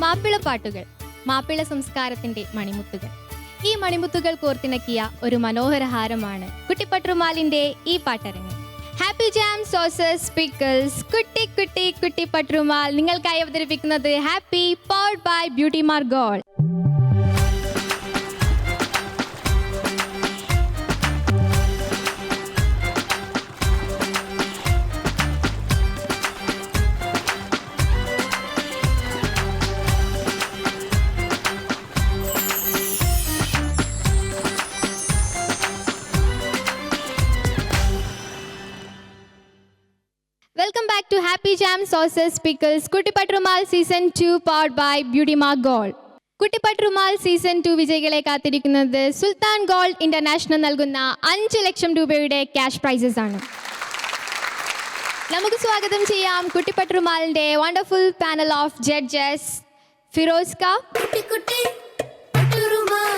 മാപ്പിളപ്പാട്ടുകൾ, മാപ്പിള സംസ്കാരത്തിന്റെ മണിമുത്തുകൾ. ഈ മണിമുത്തുകൾ കോർത്തിണക്കിയ ഒരു മനോഹര ഹാരമാണ് കുട്ടിപ്പട്ടുമാലിന്റെ ഈ പാട്ടരങ്ങ്. Happy Jam Sauces Pickles Kutti Kutti Kutti Pattumal നിങ്ങൾക്കായി അവതരിപ്പിക്കുന്നത് Happy powered by Beauty Mark Gold. Welcome back to Happy Jam Sauces Pickles Kuttippattumal season 2 powered by Beauty Mark Gold. Kuttippattumal season 2 വിജയികളെ കാത്തിരിക്കുന്നത് സുൽത്താൻ ഗോൾഡ് ഇന്റർനാഷണൽ നൽകുന്ന 5 ലക്ഷം രൂപയുടെ ക്യാഷ് പ്രൈസസ് ആണ്. നമുക്ക് സ്വാഗതം ചെയ്യാം കുട്ടിപ്പട്ടുമാലിന്റെ wonderful panel of judges Firozka,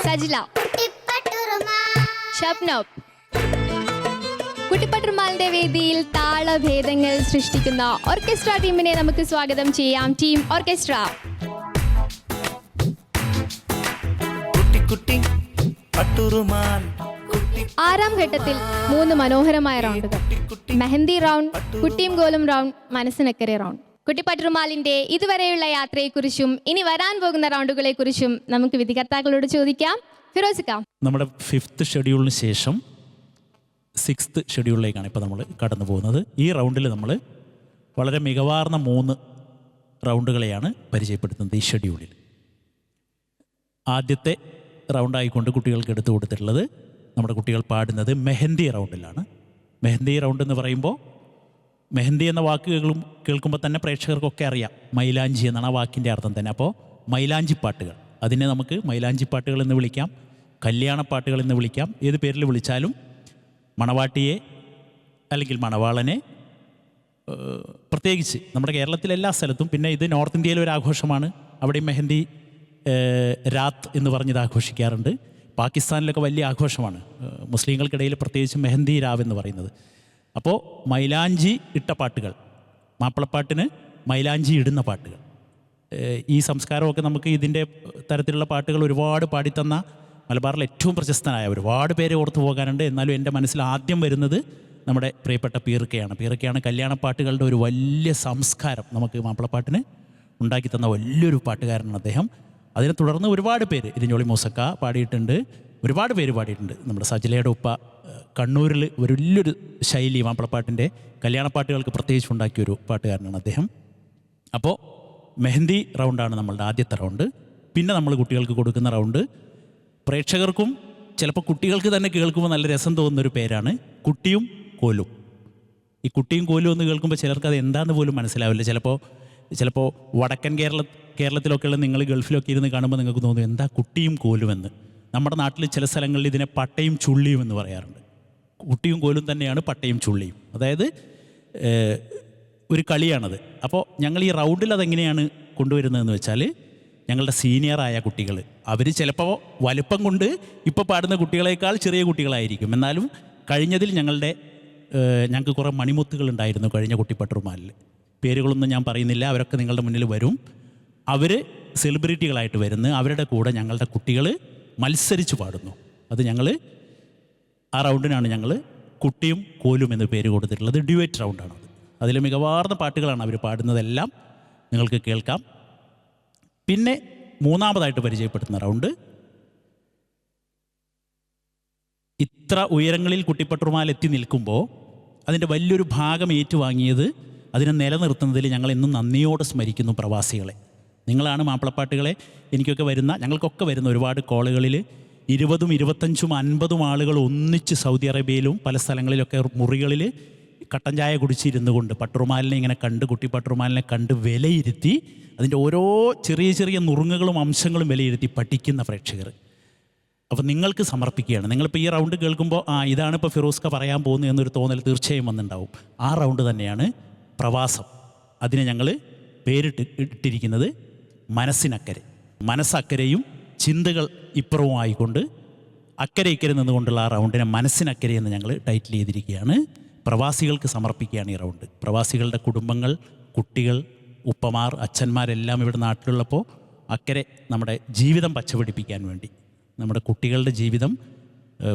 Sajila, Shabnab. കുട്ടിപ്പട്ടുമാലിന്റെ വേദിയിൽ താളഭേദങ്ങൾ സൃഷ്ടിക്കുന്ന ഓർക്കസ്ട്ര ടീമിനെ നമുക്ക് സ്വാഗതം ചെയ്യാം. Team orchestra. ആറാം ഘട്ടത്തിൽ 3 മനോഹരമായ റൗണ്ടുകൾ: മെഹന്തി റൗണ്ട്, കുട്ടിയും കോലും റൗണ്ട്, മനസ്സിനക്കരെ റൗണ്ട്. കുട്ടിപ്പട്ടുമാലിന്റെ ഇതുവരെയുള്ള യാത്രയെക്കുറിച്ചും ഇനി വരാൻ പോകുന്ന റൗണ്ടുകളെ കുറിച്ചും നമുക്ക് വിധികർത്താക്കളോട് ചോദിക്കാം. ഫിറോസിക്ക, നമ്മുടെ 5th ഷെഡ്യൂളിന് ശേഷം 6th ഷെഡ്യൂളിലേക്കാണ് ഇപ്പോൾ നമ്മൾ കടന്നു പോകുന്നത്. ഈ റൗണ്ടിൽ നമ്മൾ വളരെ മികവാർന്ന 3 റൗണ്ടുകളെയാണ് പരിചയപ്പെടുത്തുന്നത്. ഈ ഷെഡ്യൂളിൽ ആദ്യത്തെ റൗണ്ടായിക്കൊണ്ട് കുട്ടികൾക്ക് എടുത്തു കൊടുത്തിട്ടുള്ളത് നമ്മുടെ കുട്ടികൾ പാടുന്നത് മെഹന്തി റൗണ്ടിലാണ്. മെഹന്തി റൗണ്ട് എന്ന് പറയുമ്പോൾ മെഹന്തി എന്ന വാക്ക് കേൾക്കുമ്പോൾ തന്നെ പ്രേക്ഷകർക്കൊക്കെ അറിയാം, മൈലാഞ്ചി എന്നാണ് ആ വാക്കിൻ്റെ അർത്ഥം തന്നെ. അപ്പോൾ മൈലാഞ്ചി പാട്ടുകൾ, അതിനെ നമുക്ക് മൈലാഞ്ചി പാട്ടുകൾ എന്ന് വിളിക്കാം, കല്യാണപ്പാട്ടുകൾ എന്ന് വിളിക്കാം. ഏത് പേരിൽ വിളിച്ചാലും മണവാട്ടിയെ അല്ലെങ്കിൽ മണവാളനെ, പ്രത്യേകിച്ച് നമ്മുടെ കേരളത്തിലെ എല്ലാ സ്ഥലത്തും, പിന്നെ ഇത് നോർത്ത് ഇന്ത്യയിലെ ഒരു ആഘോഷമാണ്, അവിടെ മെഹന്തി രാത്ത് എന്ന് പറഞ്ഞത് ആഘോഷിക്കാറുണ്ട്. പാകിസ്ഥാനിലൊക്കെ വലിയ ആഘോഷമാണ്, മുസ്ലിങ്ങൾക്കിടയിൽ പ്രത്യേകിച്ച് മെഹന്തി രാവ് എന്ന് പറയുന്നത്. അപ്പോൾ മൈലാഞ്ചി ഇട്ട പാട്ടുകൾ, മാപ്പിളപ്പാട്ടിന് മൈലാഞ്ചി ഇടുന്ന പാട്ടുകൾ, ഈ സംസ്കാരമൊക്കെ നമുക്ക് ഇതിൻ്റെ തരത്തിലുള്ള പാട്ടുകൾ ഒരുപാട് പാടിത്തന്ന മലബാറിൽ ഏറ്റവും പ്രശസ്തനായ ഒരുപാട് പേരെ ഓർത്തു പോകാനുണ്ട്. എന്നാലും എൻ്റെ മനസ്സിൽ ആദ്യം വരുന്നത് നമ്മുടെ പ്രിയപ്പെട്ട പീർക്കയാണ്. പീർക്കയാണ് കല്യാണപ്പാട്ടുകളുടെ ഒരു വലിയ സംസ്കാരം നമുക്ക് മാപ്പിളപ്പാട്ടിന് ഉണ്ടാക്കി തന്ന വലിയൊരു പാട്ടുകാരനാണ് അദ്ദേഹം. അതിനെ തുടർന്ന് ഒരുപാട് പേര്, ഇരിഞ്ഞോളി മൂസക്ക പാടിയിട്ടുണ്ട്, ഒരുപാട് പേര് പാടിയിട്ടുണ്ട്. നമ്മുടെ സജിലയുടെ ഉപ്പ കണ്ണൂരിൽ ഒരു വലിയൊരു ശൈലി മാപ്പിളപ്പാട്ടിൻ്റെ കല്യാണപ്പാട്ടുകൾക്ക് പ്രത്യേകിച്ച് ഉണ്ടാക്കിയൊരു പാട്ടുകാരനാണ് അദ്ദേഹം. അപ്പോൾ മെഹന്തി റൗണ്ടാണ് നമ്മളുടെ ആദ്യത്തെ റൗണ്ട്. പിന്നെ നമ്മൾ കുട്ടികൾക്ക് കൊടുക്കുന്ന റൗണ്ട് പ്രേക്ഷകർക്കും ചിലപ്പോൾ കുട്ടികൾക്ക് തന്നെ കേൾക്കുമ്പോൾ നല്ല രസം തോന്നുന്നൊരു പേരാണ് കുട്ടിയും കോലും. ഈ കുട്ടിയും കോലും എന്ന് കേൾക്കുമ്പോൾ ചിലർക്ക് അത് എന്താണെന്ന് പോലും മനസ്സിലാവില്ല. ചിലപ്പോൾ വടക്കൻ കേരളത്തിലൊക്കെയുള്ള നിങ്ങൾ ഗൾഫിലൊക്കെ ഇരുന്ന് കാണുമ്പോൾ നിങ്ങൾക്ക് തോന്നും എന്താ കുട്ടിയും കോലും എന്ന്. നമ്മുടെ നാട്ടിൽ ചില സ്ഥലങ്ങളിൽ ഇതിനെ പട്ടയും ചുള്ളിയും എന്ന് പറയാറുണ്ട്. കുട്ടിയും കോലും തന്നെയാണ് പട്ടയും ചുള്ളിയും, അതായത് ഒരു കളിയാണത്. അപ്പോൾ ഞങ്ങൾ ഈ റൗണ്ടിൽ അതെങ്ങനെയാണ് കൊണ്ടുവരുന്നതെന്ന് വെച്ചാൽ, ഞങ്ങളുടെ സീനിയറായ കുട്ടികൾ, അവർ ചിലപ്പോൾ വലുപ്പം കൊണ്ട് ഇപ്പോൾ പാടുന്ന കുട്ടികളെക്കാൾ ചെറിയ കുട്ടികളായിരിക്കും. എന്നാലും കഴിഞ്ഞതിൽ ഞങ്ങൾക്ക് കുറേ മണിമുത്തുകൾ ഉണ്ടായിരുന്നു കഴിഞ്ഞ കുട്ടിപ്പട്ടുമാലിൽ. പേരുകളൊന്നും ഞാൻ പറയുന്നില്ല, അവരൊക്കെ നിങ്ങളുടെ മുന്നിൽ വരും. അവർ സെലിബ്രിറ്റികളായിട്ട് വരുന്നു, അവരുടെ കൂടെ ഞങ്ങളുടെ കുട്ടികൾ മത്സരിച്ച് പാടുന്നു. അത് ആ റൗണ്ടിനാണ് ഞങ്ങൾ കുട്ടിയും കോലും എന്ന് പേര് കൊടുത്തിട്ടുള്ളത്. ഡ്യുവറ്റ് റൗണ്ടാണത്. അതിൽ മികവാർന്ന പാട്ടുകളാണ് അവർ പാടുന്നതെല്ലാം നിങ്ങൾക്ക് കേൾക്കാം. പിന്നെ മൂന്നാമതായിട്ട് പരിചയപ്പെടുത്തുന്ന റൗണ്ട്, ഇത്ര ഉയരങ്ങളിൽ കുട്ടിപ്പട്ടുമാൽ എത്തി നിൽക്കുമ്പോൾ അതിൻ്റെ വലിയൊരു ഭാഗം ഏറ്റുവാങ്ങിയത്, അതിനെ നിലനിർത്തുന്നതിൽ ഞങ്ങൾ എന്നും നന്ദിയോടെ സ്മരിക്കുന്നു പ്രവാസികളെ. നിങ്ങളാണ് മാപ്പിളപ്പാട്ടുകളെ ഞങ്ങൾക്കൊക്കെ വരുന്ന ഒരുപാട് കോളുകളിൽ 20, 25, 50 ആളുകൾ ഒന്നിച്ച് സൗദി അറേബ്യയിലും പല സ്ഥലങ്ങളിലൊക്കെ മുറികളിൽ കട്ടൻ ചായ കുടിച്ചിരുന്നു കൊണ്ട് പട്ടുറുമാലിനെ ഇങ്ങനെ കണ്ട്, കുട്ടിപ്പട്ടുറുമാലിനെ കണ്ട് വിലയിരുത്തി അതിൻ്റെ ഓരോ ചെറിയ ചെറിയ നുറുങ്ങുകളും അംശങ്ങളും വിലയിരുത്തി പഠിക്കുന്ന പ്രേക്ഷകർ. അപ്പോൾ നിങ്ങൾക്ക് സമർപ്പിക്കുകയാണ്. നിങ്ങളിപ്പോൾ ഈ റൗണ്ട് കേൾക്കുമ്പോൾ ഇതാണ് ഇപ്പോൾ ഫിറോസ്ക പറയാൻ പോകുന്നത് എന്നൊരു തോന്നൽ തീർച്ചയായും വന്നിട്ടുണ്ടാവും. ആ റൗണ്ട് തന്നെയാണ് പ്രവാസം. അതിനെ ഞങ്ങൾ ഇട്ടിരിക്കുന്നത് മനസ്സിനക്കരെ. മനസ്സക്കരെയും ചിന്തകൾ ഇപ്പുറവും ആയിക്കൊണ്ട് അക്കരെ ഇക്കരെ നിന്നുകൊണ്ടുള്ള ആ റൗണ്ടിനെ മനസ്സിനക്കരെ എന്ന് ഞങ്ങൾ ടൈറ്റിൽ ചെയ്തിരിക്കുകയാണ്. പ്രവാസികൾക്ക് സമർപ്പിക്കുകയാണ് ഈ റൗണ്ട്. പ്രവാസികളുടെ കുടുംബങ്ങൾ, കുട്ടികൾ, ഉപ്പമാർ, അച്ഛന്മാരെല്ലാം ഇവിടെ നാട്ടിലുള്ളപ്പോൾ അക്കരെ നമ്മുടെ ജീവിതം പച്ചപിടിപ്പിക്കാൻ വേണ്ടി, നമ്മുടെ കുട്ടികളുടെ ജീവിതം,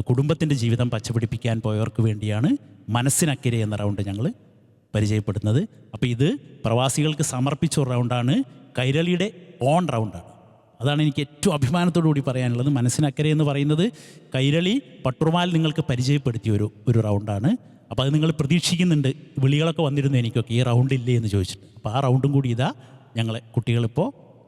കുടുംബത്തിൻ്റെ ജീവിതം പച്ചപിടിപ്പിക്കാൻ പോയവർക്ക് വേണ്ടിയാണ് മനസ്സിനക്കരെ എന്ന റൗണ്ട് ഞങ്ങൾ പരിചയപ്പെടുന്നത്. അപ്പോൾ ഇത് പ്രവാസികൾക്ക് സമർപ്പിച്ച ഒരു റൗണ്ടാണ്, കൈരളിയുടെ ഓൺ റൗണ്ടാണ്. അതാണ് എനിക്ക് ഏറ്റവും അഭിമാനത്തോടു കൂടി പറയാനുള്ളത്. മനസ്സിനക്കരെ എന്ന് പറയുന്നത് കൈരളി പട്ടുറുമാൽ നിങ്ങൾക്ക് പരിചയപ്പെടുത്തിയ ഒരു റൗണ്ടാണ്. അപ്പോൾ അത് നിങ്ങൾ പ്രതീക്ഷിക്കുന്നുണ്ട്. വിളികളൊക്കെ വന്നിരുന്നു എനിക്കൊക്കെ, ഈ റൗണ്ട് ഇല്ലേ എന്ന് ചോദിച്ചിട്ട്. അപ്പോൾ ആ റൗണ്ടും കൂടി ഇതാ ഞങ്ങളെ കുട്ടികളിപ്പോൾ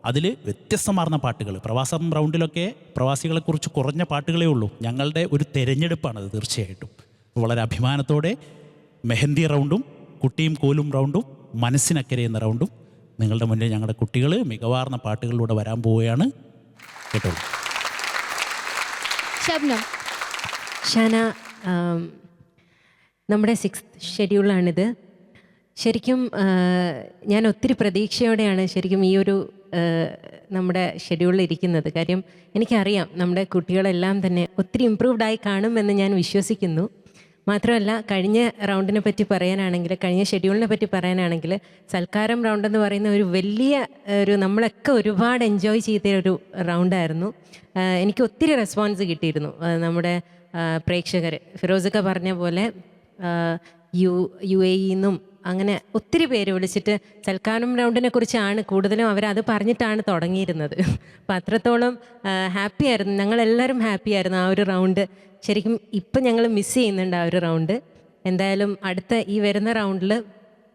അതിൽ വ്യത്യസ്തമാർന്ന പാട്ടുകൾ. പ്രവാസം റൗണ്ടിലൊക്കെ പ്രവാസികളെക്കുറിച്ച് കുറഞ്ഞ പാട്ടുകളേ ഉള്ളൂ. ഞങ്ങളുടെ ഒരു തെരഞ്ഞെടുപ്പാണത് തീർച്ചയായിട്ടും. വളരെ അഭിമാനത്തോടെ മെഹന്തി റൗണ്ടും കുട്ടിയും കോലും റൗണ്ടും മനസ്സിനക്കരെ എന്ന റൗണ്ടും നിങ്ങളുടെ മുന്നിൽ ഞങ്ങളുടെ കുട്ടികൾ മികവാർന്ന പാട്ടുകളിലൂടെ വരാൻ പോവുകയാണ്. കേട്ടോളൂ. ശബ്നം. ഷാന, നമ്മുടെ 6th ഷെഡ്യൂളാണിത്. ശരിക്കും ഞാൻ ഒത്തിരി പ്രതീക്ഷയോടെയാണ് ശരിക്കും ഈ ഒരു നമ്മുടെ ഷെഡ്യൂളിൽ ഇരിക്കുന്നത്. കാര്യം എനിക്കറിയാം നമ്മുടെ കുട്ടികളെല്ലാം തന്നെ ഒത്തിരി ഇമ്പ്രൂവ്ഡായി കാണുമെന്ന് ഞാൻ വിശ്വസിക്കുന്നു. മാത്രമല്ല, കഴിഞ്ഞ റൗണ്ടിനെ പറ്റി പറയാനാണെങ്കിൽ, കഴിഞ്ഞ ഷെഡ്യൂളിനെ പറ്റി പറയാനാണെങ്കിൽ, സൽക്കാരം റൗണ്ട് എന്ന് പറയുന്ന ഒരു വലിയ നമ്മളൊക്കെ ഒരുപാട് എൻജോയ് ചെയ്ത ഒരു റൗണ്ടായിരുന്നു. എനിക്ക് ഒത്തിരി റെസ്പോൺസ് കിട്ടിയിരുന്നു. നമ്മുടെ പ്രേക്ഷകർ ഫിറോസൊക്കെ പറഞ്ഞ പോലെ UAE നിന്നും അങ്ങനെ ഒത്തിരി പേര് വിളിച്ചിട്ട് സൽക്കാരം റൗണ്ടിനെ കുറിച്ചാണ് കൂടുതലും അവരത് പറഞ്ഞിട്ടാണ് തുടങ്ങിയിരുന്നത്. അപ്പം അത്രത്തോളം ഹാപ്പി ആയിരുന്നു, ഞങ്ങളെല്ലാവരും ഹാപ്പി ആയിരുന്നു ആ ഒരു റൗണ്ട്. ശരിക്കും ഇപ്പം ഞങ്ങൾ മിസ് ചെയ്യുന്നുണ്ട് ആ ഒരു റൗണ്ട്. എന്തായാലും അടുത്ത ഈ വരുന്ന റൗണ്ടിൽ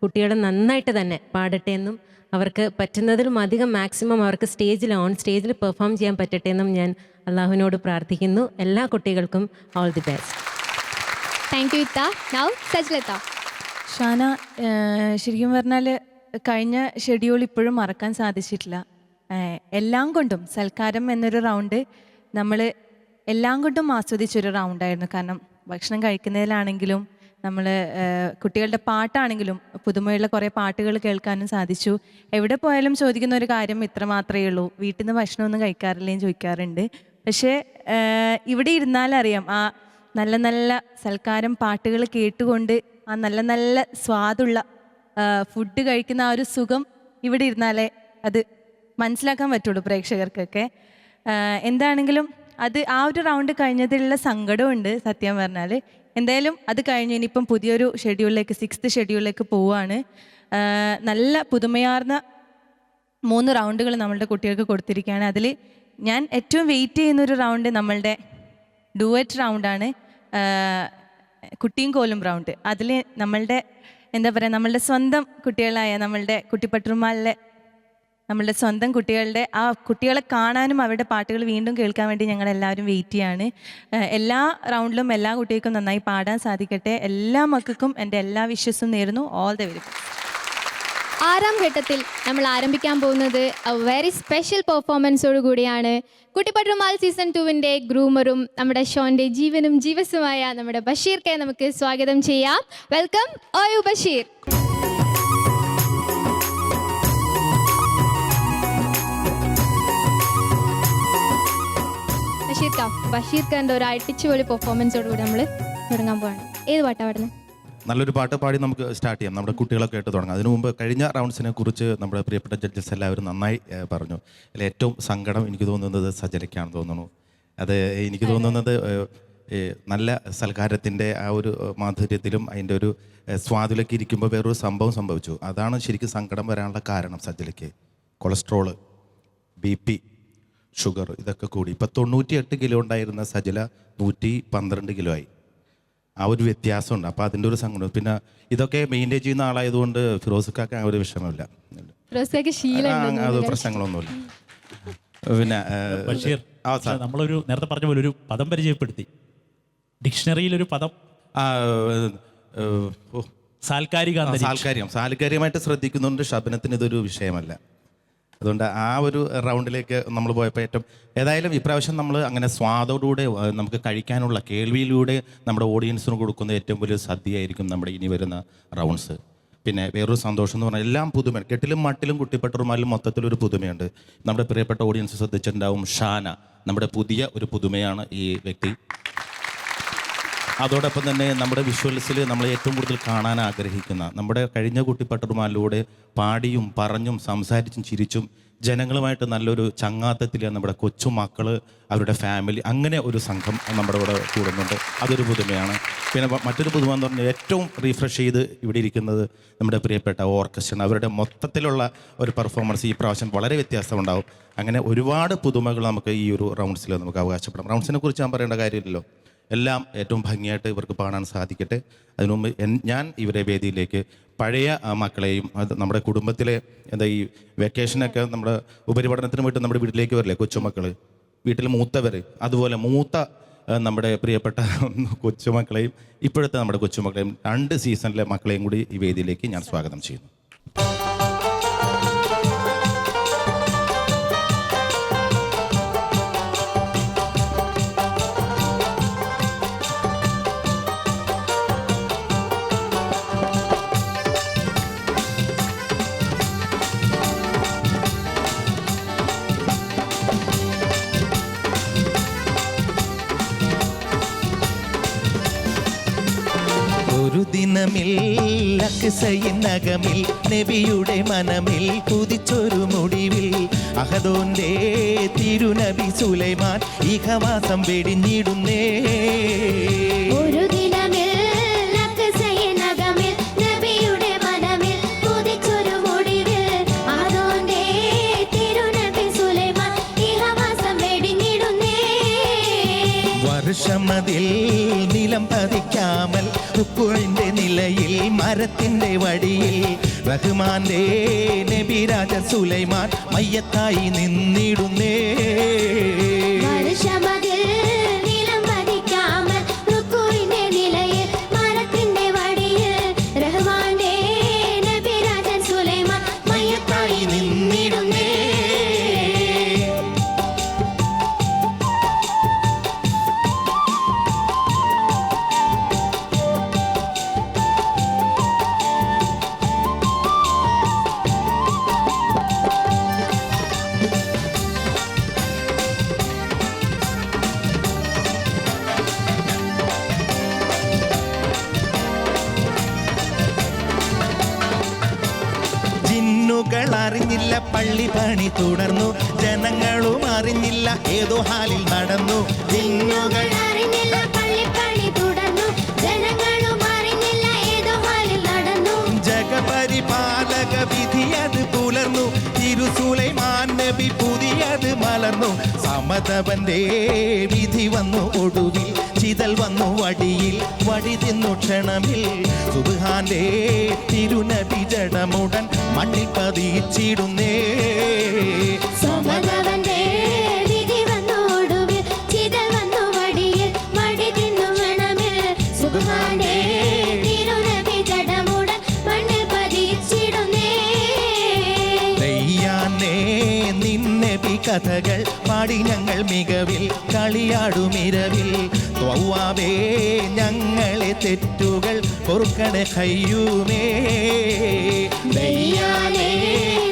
കുട്ടികൾ നന്നായിട്ട് തന്നെ പാടട്ടെ എന്നും അവർക്ക് പറ്റുന്നതിലും അധികം മാക്സിമം അവർക്ക് ഓൺ സ്റ്റേജിൽ പെർഫോം ചെയ്യാൻ പറ്റട്ടെ എന്നും ഞാൻ അള്ളാഹുവിനോട് പ്രാർത്ഥിക്കുന്നു. എല്ലാ കുട്ടികൾക്കും all the best. Thank U ഇത്ത. നൗ സജ്ലത. ഷാന, ശരിക്കും പറഞ്ഞാൽ കഴിഞ്ഞ ഷെഡ്യൂൾ ഇപ്പോഴും മറക്കാൻ സാധിച്ചിട്ടില്ല. എല്ലാം കൊണ്ടും സൽക്കാരം എന്നൊരു റൗണ്ട് നമ്മൾ എല്ലാം കൊണ്ടും ആസ്വദിച്ചൊരു റൗണ്ടായിരുന്നു. കാരണം ഭക്ഷണം കഴിക്കുന്നതിലാണെങ്കിലും നമ്മൾ കുട്ടികളുടെ പാട്ടാണെങ്കിലും പുതുമയുള്ള കുറേ പാട്ടുകൾ കേൾക്കാനും സാധിച്ചു. എവിടെ പോയാലും ചോദിക്കുന്ന ഒരു കാര്യം ഇത്ര മാത്രമേ ഉള്ളൂ, വീട്ടിൽ നിന്ന് ഭക്ഷണമൊന്നും കഴിക്കാറില്ലേന്ന് ചോദിക്കാറുണ്ട്. പക്ഷേ ഇവിടെ ഇരുന്നാലറിയാം ആ നല്ല നല്ല സൽക്കാരം പാട്ടുകൾ കേട്ടുകൊണ്ട് ആ നല്ല നല്ല സ്വാദുള്ള ഫുഡ് കഴിക്കുന്ന ആ ഒരു സുഖം ഇവിടെ ഇരുന്നാലേ അത് മനസ്സിലാക്കാൻ പറ്റുള്ളൂ പ്രേക്ഷകർക്കൊക്കെ. എന്താണെങ്കിലും അത് ആ ഒരു റൗണ്ട് കഴിഞ്ഞതിലുള്ള സങ്കടമുണ്ട് സത്യം പറഞ്ഞാൽ. എന്തായാലും അത് കഴിഞ്ഞ് ഇനിയിപ്പം പുതിയൊരു ഷെഡ്യൂളിലേക്ക് 6th ഷെഡ്യൂളിലേക്ക് പോവുകയാണ്. നല്ല പുതുമയാർന്ന 3 റൗണ്ടുകൾ നമ്മളുടെ കുട്ടികൾക്ക് കൊടുത്തിരിക്കുകയാണ്. അതിൽ ഞാൻ ഏറ്റവും വെയിറ്റ് ചെയ്യുന്നൊരു റൗണ്ട് നമ്മളുടെ ഡുവറ്റ് റൗണ്ടാണ്, കുട്ടിയും കോലും റൗണ്ട്. അതിൽ നമ്മളുടെ എന്താ പറയുക, നമ്മളുടെ സ്വന്തം കുട്ടികളായ നമ്മളുടെ കുട്ടിപ്പട്ടുറുമാലിലെ നമ്മളുടെ സ്വന്തം കുട്ടികളുടെ ആ കുട്ടികളെ കാണാനും അവരുടെ പാട്ടുകൾ വീണ്ടും കേൾക്കാൻ വേണ്ടി ഞങ്ങളെല്ലാവരും വെയിറ്റ് ചെയ്യാണ്. എല്ലാ റൗണ്ടിലും എല്ലാ കുട്ടികൾക്കും നന്നായി പാടാൻ സാധിക്കട്ടെ. എല്ലാ മക്കൾക്കും എൻ്റെ എല്ലാ വിശ്വസും നേരുന്നു. All the very best. 6ാം ഘട്ടത്തിൽ നമ്മൾ ആരംഭിക്കാൻ പോകുന്നത് വെരി സ്പെഷ്യൽ പെർഫോമൻസോട് കൂടിയാണ്. കുട്ടിപ്പട്ടുറുമാൽ സീസൺ 2വിൻ്റെ ഗ്രൂമറും നമ്മുടെ ഷോൻ്റെ ജീവനും ജീവസുമായ നമ്മുടെ ബഷീർക്കെ നമുക്ക് സ്വാഗതം ചെയ്യാം. വെൽക്കം ഓയു ബഷീർ. ബഷീർ ഖാൻ്റെ ഒരു അടിച്ചുപൊളി പെർഫോമൻസോട് കൂടി നമ്മൾ തുടങ്ങാൻ പോവാണ്. ഏത് പാട്ടാണ് പാടുന്നത്? നല്ലൊരു പാട്ട് പാടി നമുക്ക് സ്റ്റാർട്ട് ചെയ്യാം. നമ്മുടെ കുട്ടികളൊക്കെ ആയിട്ട് തുടങ്ങാം. അതിനു മുമ്പ് കഴിഞ്ഞ റൗണ്ട്സിനെ കുറിച്ച് നമ്മുടെ പ്രിയപ്പെട്ട ജഡ്ജസ് എല്ലാവരും നന്നായി പറഞ്ഞു. അതിൽ ഏറ്റവും സങ്കടം എനിക്ക് തോന്നുന്നത് സജലയ്ക്കാണെന്ന് തോന്നുന്നു. അത് എനിക്ക് തോന്നുന്നത് നല്ല സൽക്കാരത്തിൻ്റെ ആ ഒരു മാധുര്യത്തിലും അതിൻ്റെ ഒരു സ്വാദിലൊക്കെ ഇരിക്കുമ്പോൾ വേറൊരു സംഭവം സംഭവിച്ചു. അതാണ് ശരിക്കും സങ്കടം വരാനുള്ള കാരണം. സജലയ്ക്ക് കൊളസ്ട്രോള്, BP, ഷുഗർ ഇതൊക്കെ കൂടി. ഇപ്പം 98 കിലോ ഉണ്ടായിരുന്ന സജല 112 കിലോ ആയി. ആ ഒരു വ്യത്യാസമുണ്ട്. അപ്പോൾ അതിൻ്റെ ഒരു സങ്കടം. പിന്നെ ഇതൊക്കെ മെയിൻറ്റെയിൻ ചെയ്യുന്ന ആളായതുകൊണ്ട് ഫിറോസ്ക്കൊക്കെ ആ ഒരു വിഷമമില്ല, അത് പ്രശ്നങ്ങളൊന്നുമില്ല. പിന്നെ ബഷീർ, നമ്മളൊരു നേരത്തെ പറഞ്ഞ പോലെ ഒരു പദം പരിചയപ്പെടുത്തി. ഡിക്ഷണറിയിലൊരു പദം സാൽക്കാരികമായിട്ട് ശ്രദ്ധിക്കുന്നുണ്ട്. ശബനത്തിന് ഇതൊരു വിഷയമല്ല. അതുകൊണ്ട് ആ ഒരു റൗണ്ടിലേക്ക് നമ്മൾ പോയപ്പോൾ ഏതായാലും ഇപ്രാവശ്യം നമ്മൾ അങ്ങനെ സ്വാദോടുകൂടെ നമുക്ക് കഴിക്കാനുള്ള കേൾവിയിലൂടെ നമ്മുടെ ഓഡിയൻസിന് കൊടുക്കുന്ന ഏറ്റവും വലിയ സദ്യയായിരിക്കും നമ്മുടെ ഇനി വരുന്ന റൗണ്ട്സ്. പിന്നെ വേറൊരു സന്തോഷം എന്ന് പറഞ്ഞാൽ എല്ലാം പുതുമ. കെട്ടിലും മട്ടിലും കുട്ടിപ്പട്ടുറുമാലിലും മൊത്തത്തിലൊരു പുതുമയുണ്ട്. നമ്മുടെ പ്രിയപ്പെട്ട ഓഡിയൻസ് ശ്രദ്ധിച്ചിട്ടുണ്ടാവും, ഷാന നമ്മുടെ പുതിയ ഒരു പുതുമയാണ് ഈ വ്യക്തി. അതോടൊപ്പം തന്നെ നമ്മുടെ വിഷ്വൽസിൽ നമ്മൾ ഏറ്റവും കൂടുതൽ കാണാൻ ആഗ്രഹിക്കുന്ന നമ്മുടെ കഴിഞ്ഞ കുട്ടിപ്പട്ടുറുമാലിലൂടെ പാടിയും പറഞ്ഞും സംസാരിച്ചും ചിരിച്ചും ജനങ്ങളുമായിട്ട് നല്ലൊരു ചങ്ങാത്തത്തിൽ നമ്മുടെ കൊച്ചുമക്കൾ, അവരുടെ ഫാമിലി, അങ്ങനെ ഒരു സംഘം നമ്മുടെ ഇവിടെ കൂടുന്നുണ്ട്. അതൊരു പുതുമയാണ്. പിന്നെ മറ്റൊരു പുതുമ എന്ന് പറഞ്ഞാൽ ഏറ്റവും റീഫ്രഷ് ചെയ്ത് ഇവിടെ ഇരിക്കുന്നത് നമ്മുടെ പ്രിയപ്പെട്ട ഓർക്കസ്ട്ര. അവരുടെ മൊത്തത്തിലുള്ള ഒരു പെർഫോമൻസ് ഈ പ്രാവശ്യം വളരെ വ്യത്യാസമുണ്ടാവും. അങ്ങനെ ഒരുപാട് പുതുമകൾ നമുക്ക് ഈ ഒരു റൗണ്ട്സിൽ നമുക്ക് അവകാശപ്പെടാം. റൗണ്ട്സിനെ കുറിച്ച് ഞാൻ പറയേണ്ട കാര്യമില്ലല്ലോ. എല്ലാം ഏറ്റവും ഭംഗിയായിട്ട് ഇവർക്ക് പാടാൻ സാധിക്കട്ടെ. അതിനുമുമ്പ് ഞാൻ ഇവരെ വേദിയിലേക്ക് പഴയ മക്കളെയും, അത് നമ്മുടെ കുടുംബത്തിലെ ഈ വെക്കേഷനൊക്കെ നമ്മുടെ ഉപരിപഠനത്തിന് പോയിട്ട് നമ്മുടെ വീട്ടിലേക്ക് വരില്ലേ കൊച്ചുമക്കൾ, വീട്ടിൽ മൂത്തവർ, അതുപോലെ മൂത്ത നമ്മുടെ പ്രിയപ്പെട്ട കൊച്ചുമക്കളെയും ഇപ്പോഴത്തെ നമ്മുടെ കൊച്ചുമക്കളെയും 2 സീസണിലെ മക്കളെയും കൂടി ഈ വേദിയിലേക്ക് ഞാൻ സ്വാഗതം ചെയ്യുന്നു. ഒരു ദിനമിൽ അക്സയിനകമിൽ നബിയുടെ മനമിൽ കുതിച്ചൊരു മുടിവിൽ അഹദോന്റെ തിരുനബി സുലൈമാൻ ഇഹവാസം വെടിഞ്ഞിടുന്നേ. ഒരു ദിനമിൽ അക്സയിനകമിൽ നബിയുടെ മനമിൽ കുതിച്ചൊരു മുടിവിൽ അഹദോന്റെ തിരുനബി സുലൈമാൻ ഇഹവാസം വെടിഞ്ഞിടുന്നേ. വർഷമതിൽ നിലം പതിക്കാമൽ റുക്കുഇന്റെ നിലയിൽ മരത്തിന്റെ വടിയിൽ റഹ്മാന്റെ നബിരാജ സുലൈമാൻ മയ്യത്തായി നിന്നിടുന്നേ. വർഷമതിൽ നിലം പതിക്കാമൽ റുക്കുഇന്റെ നിലയിൽ മരത്തിന്റെ വടിയിൽ റഹ്മാന്റെ നബിരാജ സുലൈമാൻ മയ്യത്തായി നിന്നിടുന്നേ. ജിന്നുകൾ അറിഞ്ഞില്ല പള്ളി പണി തുടർന്നു, ജനങ്ങളും അറിഞ്ഞില്ല ഏതോ ഹാലിൽ നടന്നു. ജിന്നുകൾ അറിഞ്ഞില്ല പള്ളിപ്പണി തുടർന്നു, ജനങ്ങളും അറിഞ്ഞില്ല ഏതോ ഹാലിൽ നടന്നു. ജഗപരിപാലക വിധിയത് പുലർന്നു, തിരുസുലൈമാൻ നബി പുതിയത് മലർന്നു. സമതവന്റെ വിധി വന്നു ഒടുവിൽ, ചിതൽ വന്നു വടിയിൽ, വടി തിന്നു ക്ഷണമിൽ. സുബ്ഹാന്റെ തിരുനബി ജഡമുടൻ മണ്ണിൽ പതിച്ചിടുന്നേ. സമതവന്റെ വിധി വന്നു ഒടുവിൽ, ചിതൽ വന്നു വടിയിൽ, വടി തിന്നു ക്ഷണമിൽ. സുബ്ഹാന്റെ തിരുനബി ജഡമുടൻ മണ്ണിൽ പതിച്ചിടുന്നേ. ദയ്യാനേ നിന്നബി കഥകൾ പാടി ഞങ്ങൾ മികവിൽ കളിയാടുമിരവിൽ. ത്വവ്വാബേ ഞങ്ങളെ തെറ്റുകൾ പൊറുക്കണേ ഖയ്യൂമേ. ദയ്യാനേ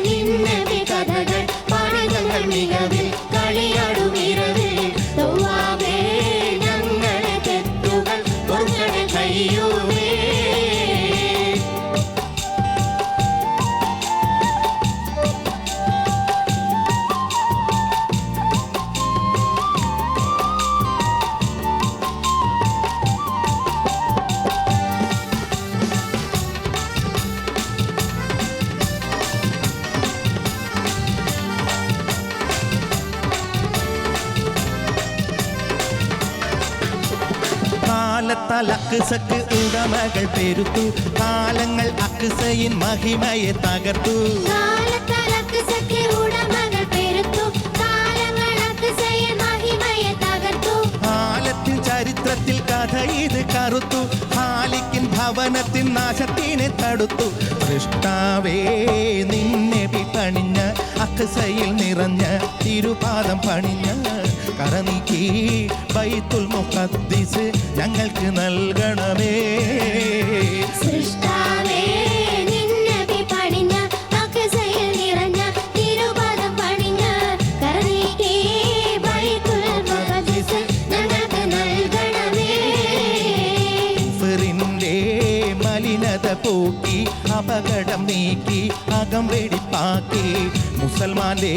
നിന്നബി കഥകൾ പാടി ഞങ്ങൾ മികവിൽ കളിയാടുമിരവിൽ. ത്വവ്വാബേ ഞങ്ങളെ തെറ്റുകൾ പൊറുക്കണേ ഖയ്യൂമേ. കാലത്താൽ അക്സക്ക് ഉടമകൾ പെരുത്തു, കാലങ്ങൾ അക്സയിൻ മഹിമയെ തകർത്തു. കാലത്താൽ അക്സയ്ക്ക് ഉടമകൾ പെരുത്തു, കാലങ്ങൾ അക്സയിൻ മഹിമയെ തകർത്തു. കാലത്തിൽ ചരിത്രത്തിൽ കഥ ഇത് കറുത്തു, ഹാലിക്കിൻ ഭവനത്തിൻ നാശത്തിനെ തടുത്തു. സൃഷ്ടാവേ നിന്നെ പണിഞ്ഞ അക്സയിൽ നിറഞ്ഞ തിരുപാദം പണിഞ്ഞ കറനീക്കി ബൈത്തുൽ മുഖദ്ദിസ് ഞങ്ങൾക്ക് നൽകണമേ. സൃഷ്ടാവേ നിന്നബി പണിഞ്ഞ അക്സയിൽ നിറഞ്ഞ തിരുപാദം പണിഞ്ഞ കറനീക്കി ബൈത്തുൽ മുഖദ്ദിസ് ഞങ്ങൾക്ക് നൽകണമേ. കുഫറിന്റെ മലിനത മലിനത പോക്കി അപകടം നീക്കി അകം വെടിപ്പാക്കി മുസൽമാന്റെ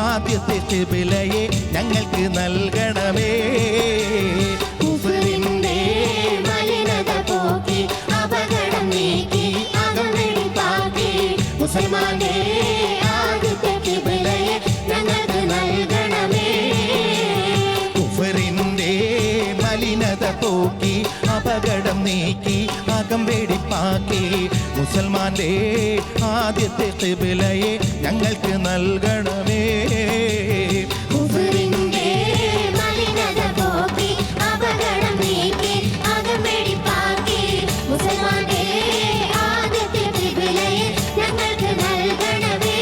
ആദ്യത്തെ കിബിലയെ ഞങ്ങൾക്ക് നൽകണമേ. കുഫറിന്റെ മലിനത പോക്കി അപകടം നീക്കി അകം വെടിപ്പാക്കി മുസൽമാന്റെ ആദ്യത്തെ കിബിലയെ ഞങ്ങൾക്ക് നൽകണമേ. കുഫറിന്റെ മലിനത പോക്കി അപകടം നീക്കി അകം വെടിപ്പാക്കി മുസൽമാന്റെ ആദ്യത്തെ കിബിലയെ ഞങ്ങൾക്ക് നൽകണമേ. കുഫറിന്റെ മലിനത പോക്കി അപകടം നീക്കി അകം വെടിപ്പാക്കി മുസൽമാന്റെ ആദ്യത്തെ കിബിലയെ ഞങ്ങൾക്ക് നൽകണമേ.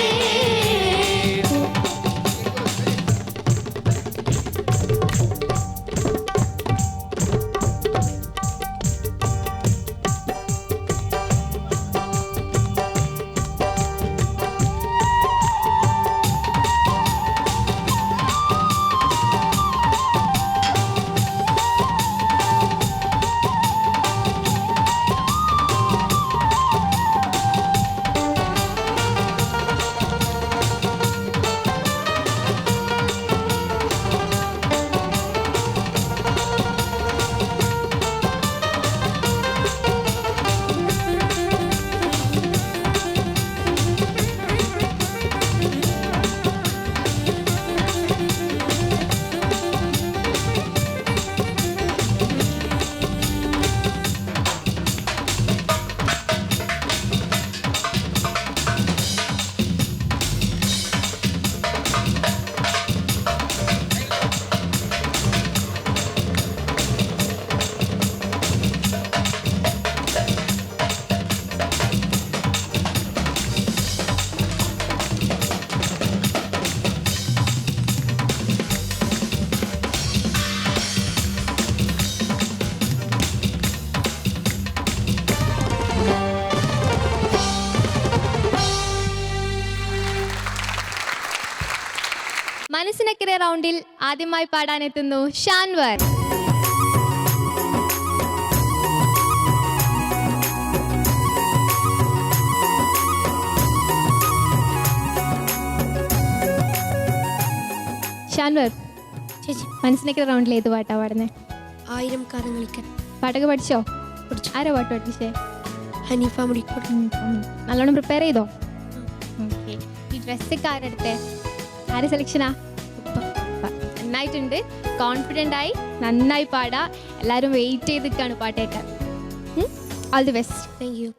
മനസ്സിനക്കരെ റൗണ്ടിൽ ആദ്യമായി പാടാനെത്തുന്നു ഷാൻവർ. ഷാൻവർ, ചേച്ചി മനസ്സിനക്കരെ റൗണ്ടിൽ ഏത് പാട്ടാ പാടുന്നത്? 1000 കാലം കളിക്കാൻ പാട്ടൊക്കെ പഠിച്ചോ? പഠിച്ചു. ആരാ പാട്ട് പഠിപ്പിച്ചേ? ഹനീഫ മുടിക്കോട്. നല്ലോണം പ്രിപ്പയർ ചെയ്തോ? ഓക്കെ. ഈ ഡ്രസ്സൊക്കെ ആരെടുത്തേ? ആരെ സെലക്ഷനാ? നന്നായിട്ടുണ്ട്, കോൺഫിഡൻ്റ് ആയി നന്നായി പാടാ. എല്ലാവരും വെയിറ്റ് ചെയ്ത് നിൽക്കുകയാണ് പാട്ട് കേൾക്കാൻ. All the best. Thank you.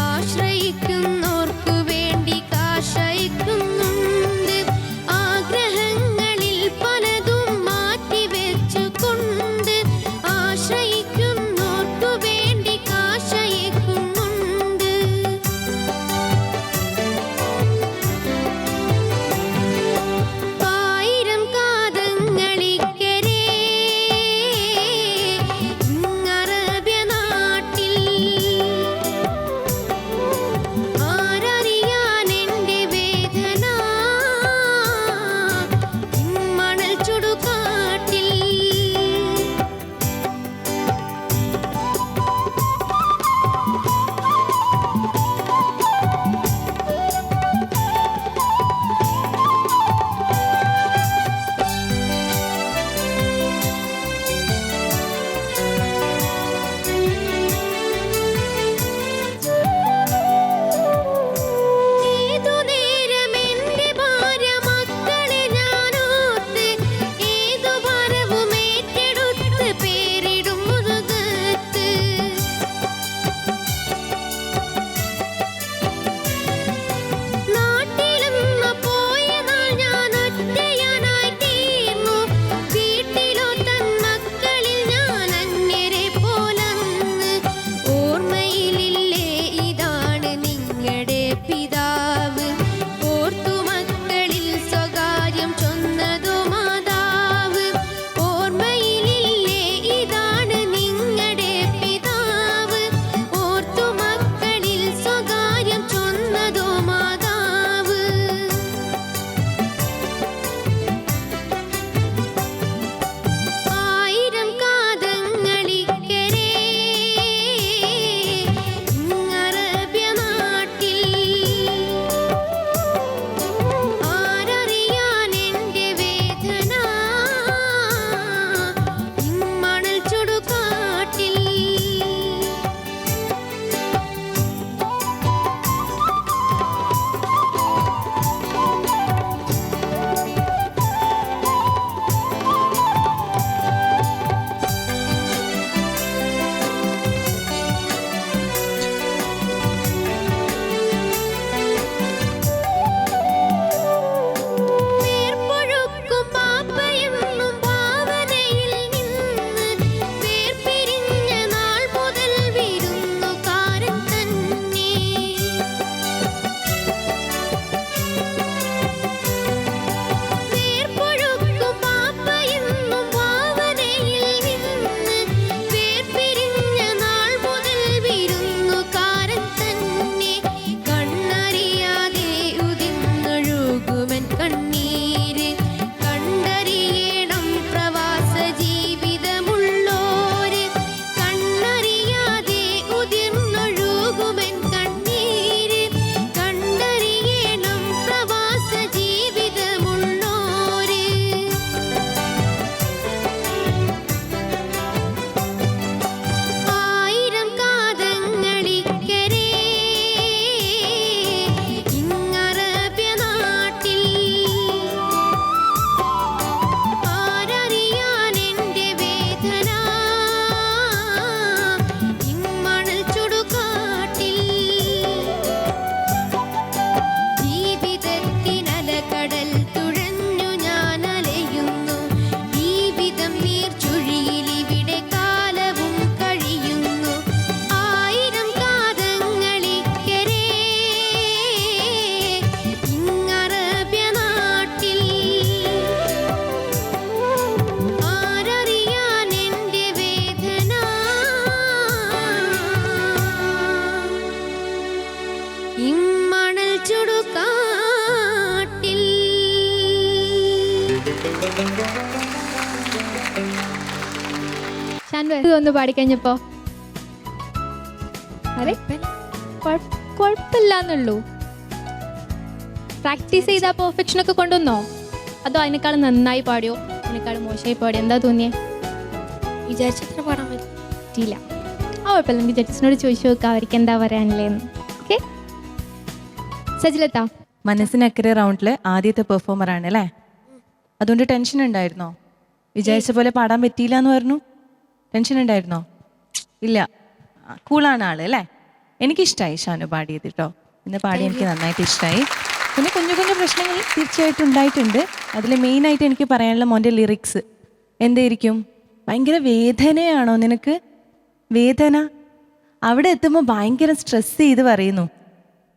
ആശ്രയിക്കുന്നോർക്കു വേണ്ടി കാശയിക്കുന്നുണ്ട്. ആഗ്രഹങ്ങളിൽ പലതും മാറ്റിവെച്ചുകൊണ്ട് ആശ്രയിക്കുന്നോർക്കു വേണ്ടി കാശയിക്കുന്നുണ്ട്. ആയിരം കാതങ്ങളിക്കരെ അറബ്യ നാട്ടിൽ ആരറിയാൻ എൻ്റെ വേദന മണൽ ചുടുകാട്ടിൽ. ഏതു നേരം എൻ്റെ ഭാര്യ മക്കളെ ഞാനോർത്ത് ഏതു ഭാരവും ഏറ്റെടുത്ത് പേരിടും മുതുകത്ത്. നാട്ടിലൊന്ന് പോയ നാൾ ഞാൻ ഒറ്റയാനായി തീർന്നു. വീട്ടിലോ തൻ മക്കളിൽ ഞാൻ അന്യരെ പോലന്ന്. ഓർമ്മയിലില്ലേ ഇതാണ് നിങ്ങളുടെ പിതാവ്. ഓർത്തു മക്കളിൽ സ്വകാര്യം ചൊന്നതു മാതാവ്. ഓർമ്മയിലില്ലേ ഇതാണ് നിങ്ങളുടെ പിതാവ്. ഓർത്തു മക്കളിൽ സ്വകാര്യം ചൊന്നതു മാതാവ്. ആയിരം കാതങ്ങളിക്കരെ അറബ്യ നാട്ടിൽ ആരറിയാൻ എൻ്റെ വേദന മണൽ ചുടുകാട്ടിൽ. വേർപ്പൊഴുക്കും പാപ്പയെന്നും ഭാവനയിൽ നിന്ന് വേർപിരിഞ്ഞ നാൾ മുതൽ വിരുന്നുകാരൻ തന്നെ. വേർപ്പൊഴുക്കും പാപ്പയെന്നും ഭാവനയിൽ നിന്ന് വേർപിരിഞ്ഞ നാൾ മുതൽ വിരുന്നുകാരൻ തന്നെ. കണ്ണറിയാതെ ഉതിർന്നൊഴുകുമൻ കണ്ണീര് കണ്ടറിയണം പ്രവാസ ജീവിതമുള്ളോര്. കണ്ണറിയാതെ ഉതിർന്നൊഴുകുമൻ കണ്ണീര് കണ്ടറിയണം പ്രവാസ ജീവിതമുള്ളോര്. ആയിരം കാതങ്ങളിക്കരെ അറബ്യ നാട്ടിൽ ആരറിയാൻ എൻ്റെ വേദന മണൽ ചുടുകാട്ടിൽ. ജീവിതത്തിനലകടൽ തുഴഞ്ഞു ഞാൻ അലയുന്നു. ജീവിതം നീർച്ചുഴിയിൽ ഇവിടെ കാലവും കഴിയുന്നു. ആയിരം കാതങ്ങളിക്കരെ അറബ്യ നാട്ടിൽ ആരറിയാൻ എൻ്റെ വേദന മണൽ ചുടുകാട്ടിൽ. ഷാൻവേ ഒന്ന് പാടിക്കഴിഞ്ഞപ്പോ അതെ കുഴപ്പമില്ലാന്നുള്ളൂ. പ്രാക്ടീസ് ചെയ്താ പെർഫെക്ഷൻ ഒക്കെ കൊണ്ടുവന്നോ അതോ അതിനേക്കാളും നന്നായി പാടിയോ അതിനേക്കാളും മോശമായി പാടിയോ എന്താ തോന്നിയേ? വിചാരിച്ചത്ര പാടാൻ പറ്റും. പറ്റിയില്ല. ആ കുഴപ്പമില്ല, നമുക്ക് ജഡ്ജസിനോട് ചോദിച്ചു നോക്കാം അവർക്ക് എന്താ പറയാനില്ലേന്ന്. ഓക്കെ സജിലത്ത, മനസ്സിനക്കരെ റൗണ്ടിൽ ആദ്യത്തെ പെർഫോമറാണ് അല്ലേ? അതുകൊണ്ട് ടെൻഷൻ ഉണ്ടായിരുന്നോ? വിചാരിച്ച പോലെ പാടാൻ പറ്റിയില്ല എന്ന് പറഞ്ഞു. ടെൻഷൻ ഉണ്ടായിരുന്നോ? ഇല്ല, കൂളാണ് ആള് അല്ലേ? എനിക്കിഷ്ടമായി ഷാനു പാടിയത് കേട്ടോ. ഇന്ന് പാടി എനിക്ക് നന്നായിട്ട് ഇഷ്ടമായി. പിന്നെ കുഞ്ഞു കുഞ്ഞു പ്രശ്നങ്ങൾ തീർച്ചയായിട്ടും ഉണ്ടായിട്ടുണ്ട്. അതിൽ മെയിനായിട്ട് എനിക്ക് പറയാനുള്ള മോൻ്റെ ലിറിക്സ് എന്തായിരിക്കും? ഭയങ്കര വേദനയാണോ നിനക്ക്? വേദന അവിടെ എത്തുമ്പോൾ ഭയങ്കര സ്ട്രെസ് ചെയ്ത് പറയുന്നു.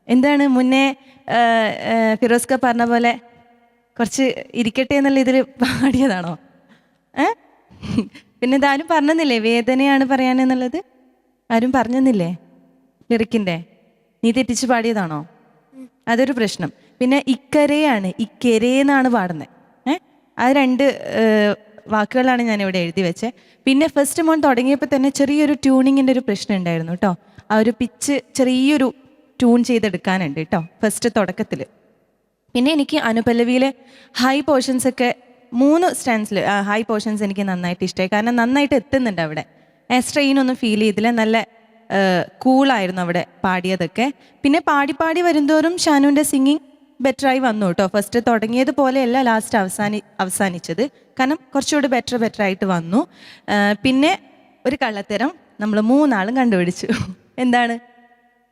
എന്താണ് മുന്നേ ഫിറോസ്ക പറഞ്ഞ പോലെ കുറച്ച് ഇരിക്കട്ടെ എന്നുള്ള ഇതിൽ പാടിയതാണോ? പിന്നെ ഇതാരും പറഞ്ഞെന്നില്ലേ വേദനയാണ് പറയാനെന്നുള്ളത്? ആരും പറഞ്ഞെന്നില്ലേ ലിറിക്കിൻ്റെ? നീ തെറ്റിച്ച് പാടിയതാണോ? അതൊരു പ്രശ്നം. പിന്നെ ഇക്കരയാണ്, ഇക്കരേന്നാണ് പാടുന്നത്. അത് 2 വാക്കുകളാണ് ഞാനിവിടെ എഴുതി വെച്ചത്. പിന്നെ ഫസ്റ്റ് മോൺ തുടങ്ങിയപ്പോൾ തന്നെ ചെറിയൊരു ട്യൂണിങ്ങിൻ്റെ ഒരു പ്രശ്നം ഉണ്ടായിരുന്നു കേട്ടോ. ആ ഒരു പിച്ച് ചെറിയൊരു ട്യൂൺ ചെയ്തെടുക്കാനുണ്ട് കേട്ടോ ഫസ്റ്റ് തുടക്കത്തിൽ. പിന്നെ എനിക്ക് അനുപല്ലവിയിലെ ഹൈ പോർഷൻസൊക്കെ 3 സ്റ്റാൻസിൽ ഹൈ പോർഷൻസ് എനിക്ക് നന്നായിട്ട് ഇഷ്ടമായി. കാരണം നന്നായിട്ട് എത്തുന്നുണ്ട് അവിടെ. സ്ട്രെയിനൊന്നും ഫീൽ ചെയ്തില്ല. നല്ല കൂളായിരുന്നു അവിടെ പാടിയതൊക്കെ. പിന്നെ പാടി വരുന്തോറും ഷാനുവിൻ്റെ സിംഗിങ് ബെറ്ററായി വന്നു കേട്ടോ. ഫസ്റ്റ് തുടങ്ങിയതുപോലെയല്ല ലാസ്റ്റ് അവസാനിച്ചത്. കാരണം കുറച്ചുകൂടി ബെറ്റർ ആയിട്ട് വന്നു. പിന്നെ ഒരു കള്ളത്തരം നമ്മൾ 3 ആളും കണ്ടുപിടിച്ചു. എന്താണ്?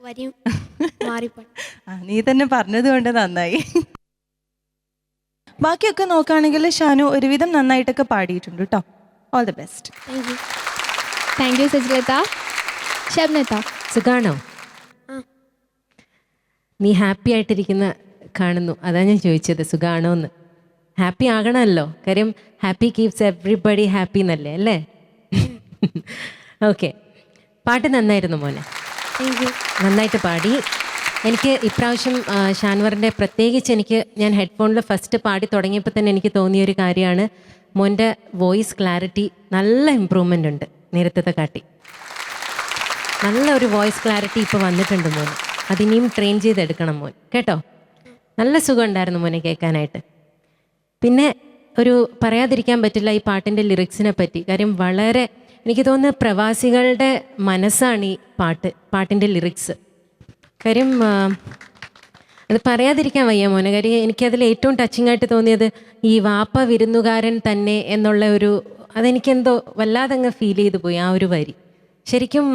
വരിയും മാറിപ്പോയി. നീ തന്നെ പറഞ്ഞത് കൊണ്ട് നന്നായി. ബാക്കിയൊക്കെ നോക്കുകയാണെങ്കിൽ ഷാനു ഒരുവിധം നന്നായിട്ടൊക്കെ പാടിയിട്ടുണ്ട് കേട്ടോ. All the best. Thank you. Thank you Sajlatha. Shabnatha, സുഖാണോ? നീ ഹാപ്പി ആയിട്ടിരിക്കുന്ന കാണുന്നു, അതാ ഞാൻ ചോദിച്ചത് സുഖാണോ എന്ന്. ഹാപ്പി ആകണമല്ലോ, കാര്യം ഹാപ്പി കീപ്സ് എവ്രിബഡി ഹാപ്പി എന്നല്ലേ അല്ലേ? ഓക്കെ, പാട്ട് നന്നായിരുന്നു മോനെ, താങ്ക് യു. നന്നായിട്ട് പാടി. എനിക്ക് ഇപ്രാവശ്യം ഷാൻവറിൻ്റെ പ്രത്യേകിച്ച് ഞാൻ ഹെഡ്ഫോണിൽ ഫസ്റ്റ് പാടി തുടങ്ങിയപ്പോൾ തന്നെ എനിക്ക് തോന്നിയൊരു കാര്യമാണ് മോൻ്റെ വോയിസ് ക്ലാരിറ്റി നല്ല ഇമ്പ്രൂവ്മെൻ്റ് ഉണ്ട് നേരത്തെ കാട്ടി. നല്ല ഒരു വോയിസ് ക്ലാരിറ്റി ഇപ്പോൾ വന്നിട്ടുണ്ട് മോന്. അതിനിയും ട്രെയിൻ ചെയ്തെടുക്കണം മോൻ കേട്ടോ. നല്ല സുഖം ഉണ്ടായിരുന്നു മോനെ കേൾക്കാനായിട്ട്. പിന്നെ ഒരു പറയാതിരിക്കാൻ പറ്റില്ല ഈ പാട്ടിൻ്റെ ലിറിക്സിനെ പറ്റി. കാര്യം വളരെ എനിക്ക് തോന്നുന്നു പ്രവാസികളുടെ മനസ്സാണ് ഈ പാട്ടിൻ്റെ ലിറിക്സ്. കാര്യം അത് പറയാതിരിക്കാൻ വയ്യ മോനെ. കാര്യം എനിക്കതിൽ ഏറ്റവും ടച്ചിങ് ആയിട്ട് തോന്നിയത് ഈ വാപ്പ വിരുന്നുകാരൻ തന്നെ എന്നുള്ള അതെനിക്കെന്തോ വല്ലാതങ്ങ് ഫീൽ ചെയ്തു പോയി ആ ഒരു വരി. ശരിക്കും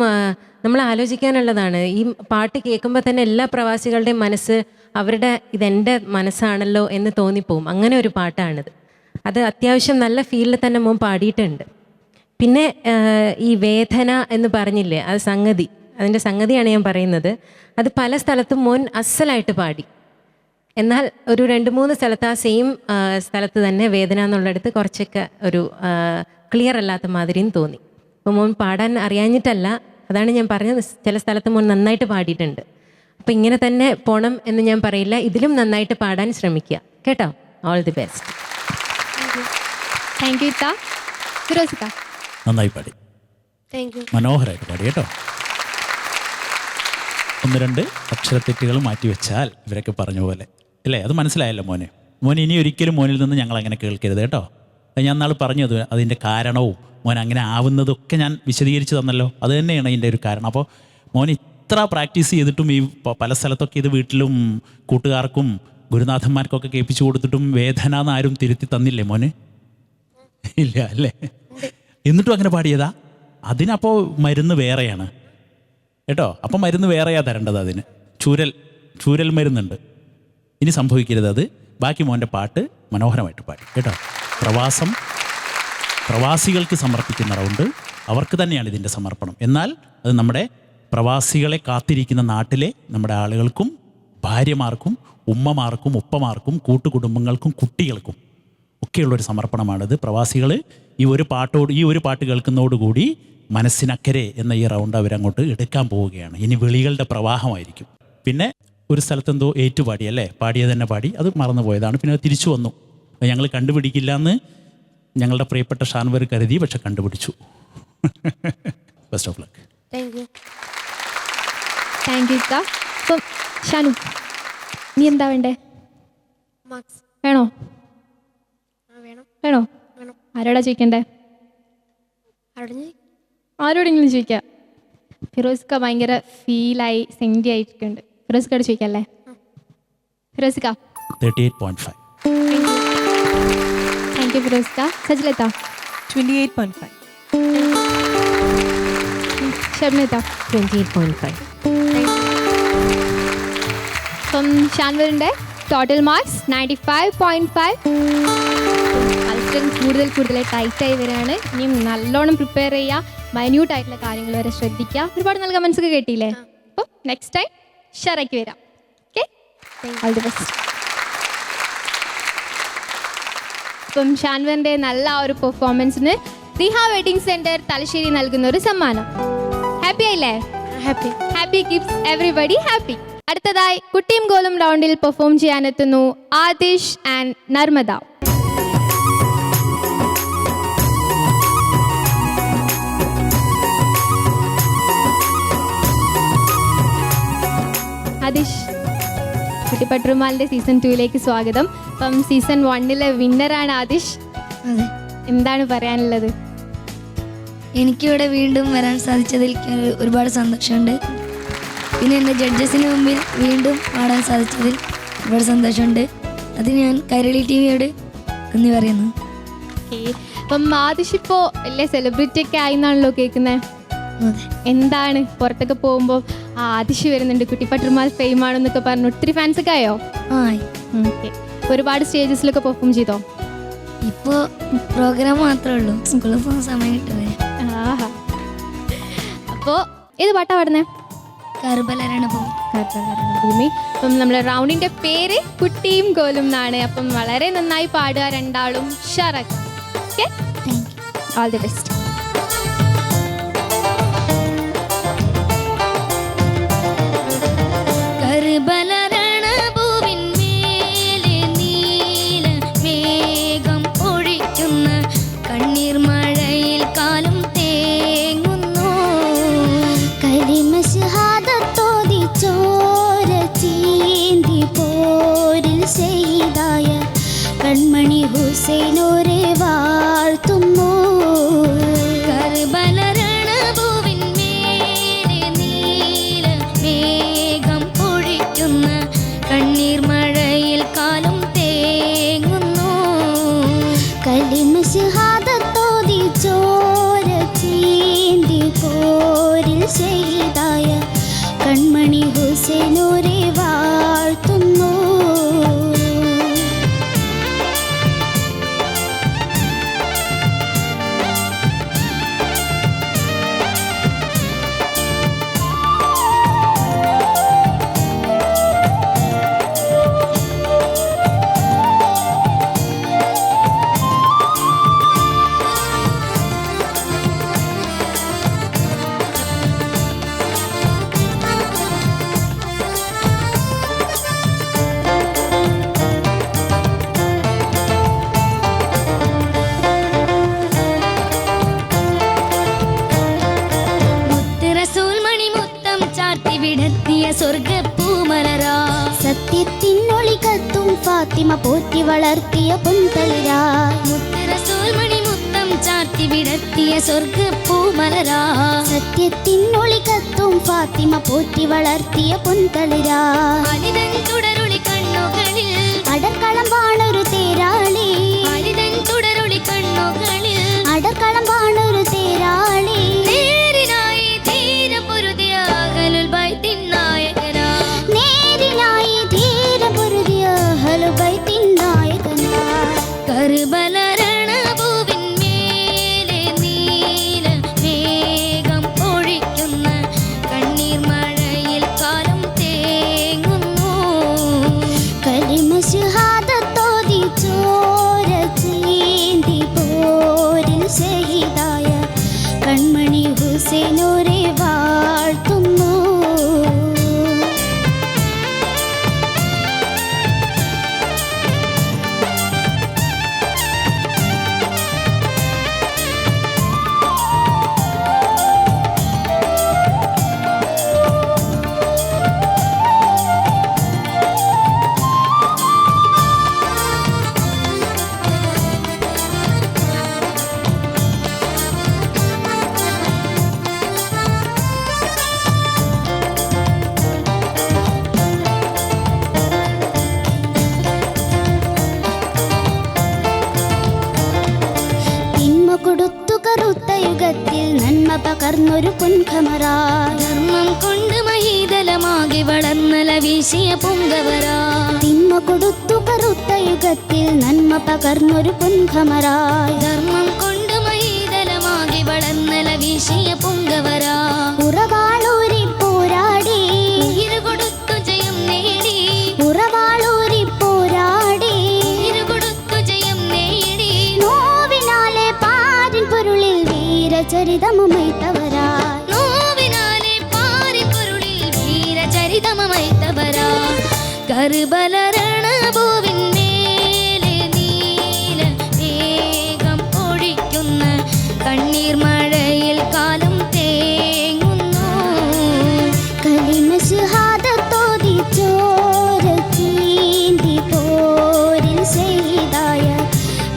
നമ്മൾ ആലോചിക്കാനുള്ളതാണ്. ഈ പാട്ട് കേൾക്കുമ്പോൾ തന്നെ എല്ലാ പ്രവാസികളുടെയും മനസ്സ് ഇതെൻ്റെ മനസ്സാണല്ലോ എന്ന് തോന്നിപ്പോവും. അങ്ങനെ ഒരു പാട്ടാണിത്. അത് അത്യാവശ്യം നല്ല ഫീലിൽ തന്നെ മോൻ പാടിയിട്ടുണ്ട്. പിന്നെ ഈ വേദന എന്ന് പറഞ്ഞില്ലേ, അതിൻ്റെ സംഗതിയാണ് ഞാൻ പറയുന്നത്. അത് പല സ്ഥലത്തും മോൻ അസലായിട്ട് പാടി. എന്നാൽ ഒരു 2-3 സ്ഥലത്ത് ആ സെയിം സ്ഥലത്ത് തന്നെ വേദന എന്നുള്ളിടത്ത് കുറച്ചൊക്കെ ഒരു ക്ലിയർ അല്ലാത്ത മാതിരിയും തോന്നി. അപ്പോൾ മോൻ പാടാൻ അറിയാഞ്ഞിട്ടല്ല, അതാണ് ഞാൻ പറഞ്ഞത്. ചില സ്ഥലത്ത് മോൻ നന്നായിട്ട് പാടിയിട്ടുണ്ട്. അപ്പോൾ ഇങ്ങനെ തന്നെ പോണം എന്ന് ഞാൻ പറയില്ല. ഇതിലും നന്നായിട്ട് പാടാൻ ശ്രമിക്കുക കേട്ടോ. All the best. Thank U ഇത്ത. ഫിറോസിക്ക, നന്നായി പാടി, താങ്ക് യു. മനോഹരമായിട്ട് പാടി കേട്ടോ. 1-2 അക്ഷരത്തെറ്റുകൾ മാറ്റിവെച്ചാൽ ഇവരൊക്കെ പറഞ്ഞ പോലെ അല്ലേ? അത് മനസ്സിലായല്ലോ മോനെ. ഇനി ഒരിക്കലും മോനിൽ നിന്ന് ഞങ്ങൾ അങ്ങനെ കേൾക്കരുത് കേട്ടോ. അത് ഞാൻ നാളെ പറഞ്ഞത് അതിൻ്റെ കാരണവും മോൻ അങ്ങനെ ആവുന്നതൊക്കെ ഞാൻ വിശദീകരിച്ച് തന്നല്ലോ. അത് തന്നെയാണ് അതിൻ്റെ ഒരു കാരണം. അപ്പോൾ മോൻ ഇത്ര പ്രാക്ടീസ് ചെയ്തിട്ടും ഈ പല സ്ഥലത്തൊക്കെ ഇത് വീട്ടിലും കൂട്ടുകാർക്കും ഗുരുനാഥന്മാർക്കൊക്കെ കേൾപ്പിച്ചു കൊടുത്തിട്ടും വേദന എന്ന് ആരും തിരുത്തി തന്നില്ലേ മോന്? ഇല്ല അല്ലേ? എന്നിട്ടും അങ്ങനെ പാടിയതാ? അതിനപ്പോൾ മരുന്ന് വേറെയാണ് കേട്ടോ. അപ്പം മരുന്ന് വേറെയാണ് തരേണ്ടത്. അതിന് ചൂരൽ മരുന്നുണ്ട്. ഇനി സംഭവിക്കരുത് അത്. ബാക്കി മോൻ്റെ പാട്ട് മനോഹരമായിട്ട് പാടി കേട്ടോ. പ്രവാസികൾക്ക് സമർപ്പിക്കുന്ന റൗണ്ട് അവർക്ക് തന്നെയാണ് ഇതിൻ്റെ സമർപ്പണം. എന്നാൽ അത് നമ്മുടെ പ്രവാസികളെ കാത്തിരിക്കുന്ന നാട്ടിലെ നമ്മുടെ ആളുകൾക്കും ഭാര്യമാർക്കും ഉമ്മമാർക്കും ഉപ്പമാർക്കും കൂട്ടുകുടുംബങ്ങൾക്കും കുട്ടികൾക്കും ഒക്കെയുള്ളൊരു സമർപ്പണമാണിത്. പ്രവാസികൾ ഈ ഒരു പാട്ട് കേൾക്കുന്നതോടുകൂടി മനസ്സിനക്കരെ എന്ന ഈ റൗണ്ട് അവരങ്ങോട്ട് എടുക്കാൻ പോവുകയാണ്. ഇനി വിളികളുടെ പ്രവാഹമായിരിക്കും. പിന്നെ ഒരു സ്ഥലത്തെന്തോ ഏറ്റുപാടി അല്ലേ? പാടിയത് തന്നെ പാടി, അത് മറന്നുപോയതാണ്. പിന്നെ അത് തിരിച്ചു വന്നു. ഞങ്ങൾ കണ്ടുപിടിക്കില്ല എന്ന് ഞങ്ങളുടെ പ്രിയപ്പെട്ട ഷാൻവർ കരുതി, പക്ഷെ കണ്ടുപിടിച്ചു. Best of luck. Thank you. Thank U ഇത്ത. അപ്പം ഷാനു, നീ എന്താ വേണ്ടേ? മാർക്സ് വേണോ? വേണം. വേണോ? വേണം. ആരോടാ ചോദിക്കണ്ടേ? ആരോടെങ്കിലും ചോദിക്കാം. ഫിറോസിക്ക ഭയങ്കര ഫീലായി സെൻറ്റി ആയിരിക്കുന്നുണ്ട്. ഫിറോസിക്കയോട് ചോദിക്കല്ലേ? Firozikka 38.5. Thank you Firozikka. Sajlatha 28.5. Shabnatha 28.5. Thank you. അപ്പം ഷാൻവറിൻ്റെ ടോട്ടൽ മാർക്സ് 95.5. മത്സരം കൂടുതൽ ടൈറ്റായി വരികയാണ്. ഇനിയും നല്ലോണം പ്രിപ്പയർ ചെയ്യുക, മൈന്യൂട്ട് ആയിട്ടുള്ള കാര്യങ്ങൾ വരെ ശ്രദ്ധിക്കുക. ഒരുപാട് നല്ല കമൻസ് ഒക്കെ കേട്ടില്ലേ? അപ്പം നെക്സ്റ്റ് ടൈം ഷറയ്ക്ക് വരാം. Okay, all the best. അപ്പം ഷാൻവറിൻ്റെ നല്ല ഒരു പെർഫോമൻസിന് റിഹ വെഡിങ് സെൻറ്റർ തലശ്ശേരി നൽകുന്ന ഒരു സമ്മാനം. ഹാപ്പി ആയില്ലേ? Happy. Happy keeps everybody happy. അടുത്തതായി കുട്ടിയും കോലും റൗണ്ടിൽ പെർഫോം ചെയ്യാനെത്തുന്നു ആദിഷ് ആൻഡ് നർമ്മദ. ആദിഷ്, കുട്ടിപ്പട്ടുമാലിൻ്റെ സീസൺ 2ലേക്ക് സ്വാഗതം. അപ്പം സീസൺ 1 വിന്നറാണ് ആദിഷ്. അതെ, എന്താണ് പറയാനുള്ളത്? എനിക്കിവിടെ വീണ്ടും വരാൻ സാധിച്ചതിൽ ഒരുപാട് സന്തോഷമുണ്ട്. പിന്നെ എൻ്റെ ജഡ്ജസിന് മുമ്പിൽ വീണ്ടും പാടാൻ സാധിച്ചതിൽ ഒരുപാട് സന്തോഷമുണ്ട്. അതിന് ഞാൻ കൈരളി ടിവിയോട് നന്ദി പറയുന്നു. അപ്പം ആദിഷ് ഇപ്പോൾ വലിയ സെലിബ്രിറ്റി ഒക്കെ ആയിന്നാണല്ലോ കേൾക്കുന്നത്. അതെ, എന്താണ് പുറത്തൊക്കെ പോകുമ്പോൾ ആദിഷ് വരുന്നുണ്ട്, കുട്ടിപ്പട്ടുമാൽ ഫെയിം ആണെന്നൊക്കെ പറഞ്ഞു ഒത്തിരി ഫാൻസ് ഒക്കെ ആയോ? ആയി. ഓക്കെ, ഒരുപാട് സ്റ്റേജസിലൊക്കെ പെർഫോം ചെയ്തോ? ഇപ്പോൾ പ്രോഗ്രാം മാത്രമേ ഉള്ളൂ, സ്കൂളിൽ പോകുന്ന സമയം കിട്ടുന്നത്. ആഹാ, അപ്പോൾ ഏത് പാട്ടാ പാടുന്നേ? കർബല രണഭൂമി. ഭൂമി. അപ്പം നമ്മുടെ റൗണ്ടിന്റെ പേര് കുട്ടിയും കോലും എന്നാണ്. അപ്പം വളരെ നന്നായി പാടുക രണ്ടാളും. ഷറക്. Okay, all the best. Karbala രണഭൂവിൻ മേലെ നീല മേഘം ഒഴിക്കുന്ന കണ്ണീർ മഴയിൽ കാലം തേങ്ങുന്നു. കരിമശഹാദത്തോതി ചോര ചീന്തി പോരിൽ ചെയ്തായ കൺമണി ഹുസൈനോരെ വാഴ്ത്തുന്നു. കർബല രണഭൂവിൻ മേലെ നീല മേഘം പൊഴിക്കുന്ന കണ്ണീർ മഴയിൽ കാലം തേങ്ങുന്നു. കരിമശഹാദത്തോതി ചോര ചീന്തി പോരിൽ ചെയ്തായ കൺമണി ഹുസൈനോരെ വാഴ്ത്തുന്നു. സ്വർഗപ്പൂമലരാ സത്യത്തിനൊളി കത്തും ഫാത്തിമ പോറ്റി വളർത്തിയ പൊൻതളിരാ. മുത്തറസൂൽ മണി മുത്തം ചാർത്തി വിടത്തിയ സ്വർഗപ്പൂമലരാ. സത്യത്തിനൊളി കത്തും ഫാത്തിമ പോറ്റി വളർത്തിയ പൊൻതളിരാ. അലിതൻ തുടരുളി കണ്ണുകളിൽ അടർക്കളം വാണൊരു തേരാളി. അലിതൻ തുടരുളി കണ്ണുകളിൽ അടർക്കളം വാണൊരു തേരാളി. നേരിനായി ധീരം പൊരുതിയ അഹ്ലുൽ ബൈത്തിൻ നായകനാ. നേരിനായി ധീരം പൊരുതിയ അഹ്ലുൽ ബൈത്തിൻ നായകനാ. കർബല രണഭൂവിൻ മേലെ നീല മേഘം ഒഴിക്കുന്ന കണ്ണീർ മഴയിൽ കാലം തേങ്ങുന്നു. കലിമ ശഹാദത്തോ പകർന്നൊരു പൊൻഖമറായി. ധർമ്മം കൊണ്ട് മഹീതലമാകെ വളർന്നല വീശിയ പൊങ്കവരായി. തിന്മ കൊടുത്തു കറുത്ത യുഗത്തിൽ നന്മ പകർന്നൊരു പൊൻഖമറായി. ധർമ്മം കൊണ്ട് മഹീതലമാകെ വളർന്നല വീശിയ പൊങ്കവരായി. ഉറവാളൂരി പോരാടി കൊടുത്തു ജയം നേടി. ഉറവാളൂരി പോരാടി കൊടുത്തു ജയം നേടി. നോവിനാലെ പാരിൻ പൊരുളിൽ വീരചരിതമമൈത്തവരായി. നോവിനാലെ പാരിൻ പൊരുളിൽ വീരചരിതമമൈത്തവരായി. കർബല രണഭൂവിന്മേലെ നീല മേഘം പൊഴിക്കുന്ന കണ്ണീർ മഴയിൽ കാലം തേങ്ങുന്നു. കലിമ ശഹാദത്തോതി ചോര ചീന്തി പോരിൽ ശഹീദായ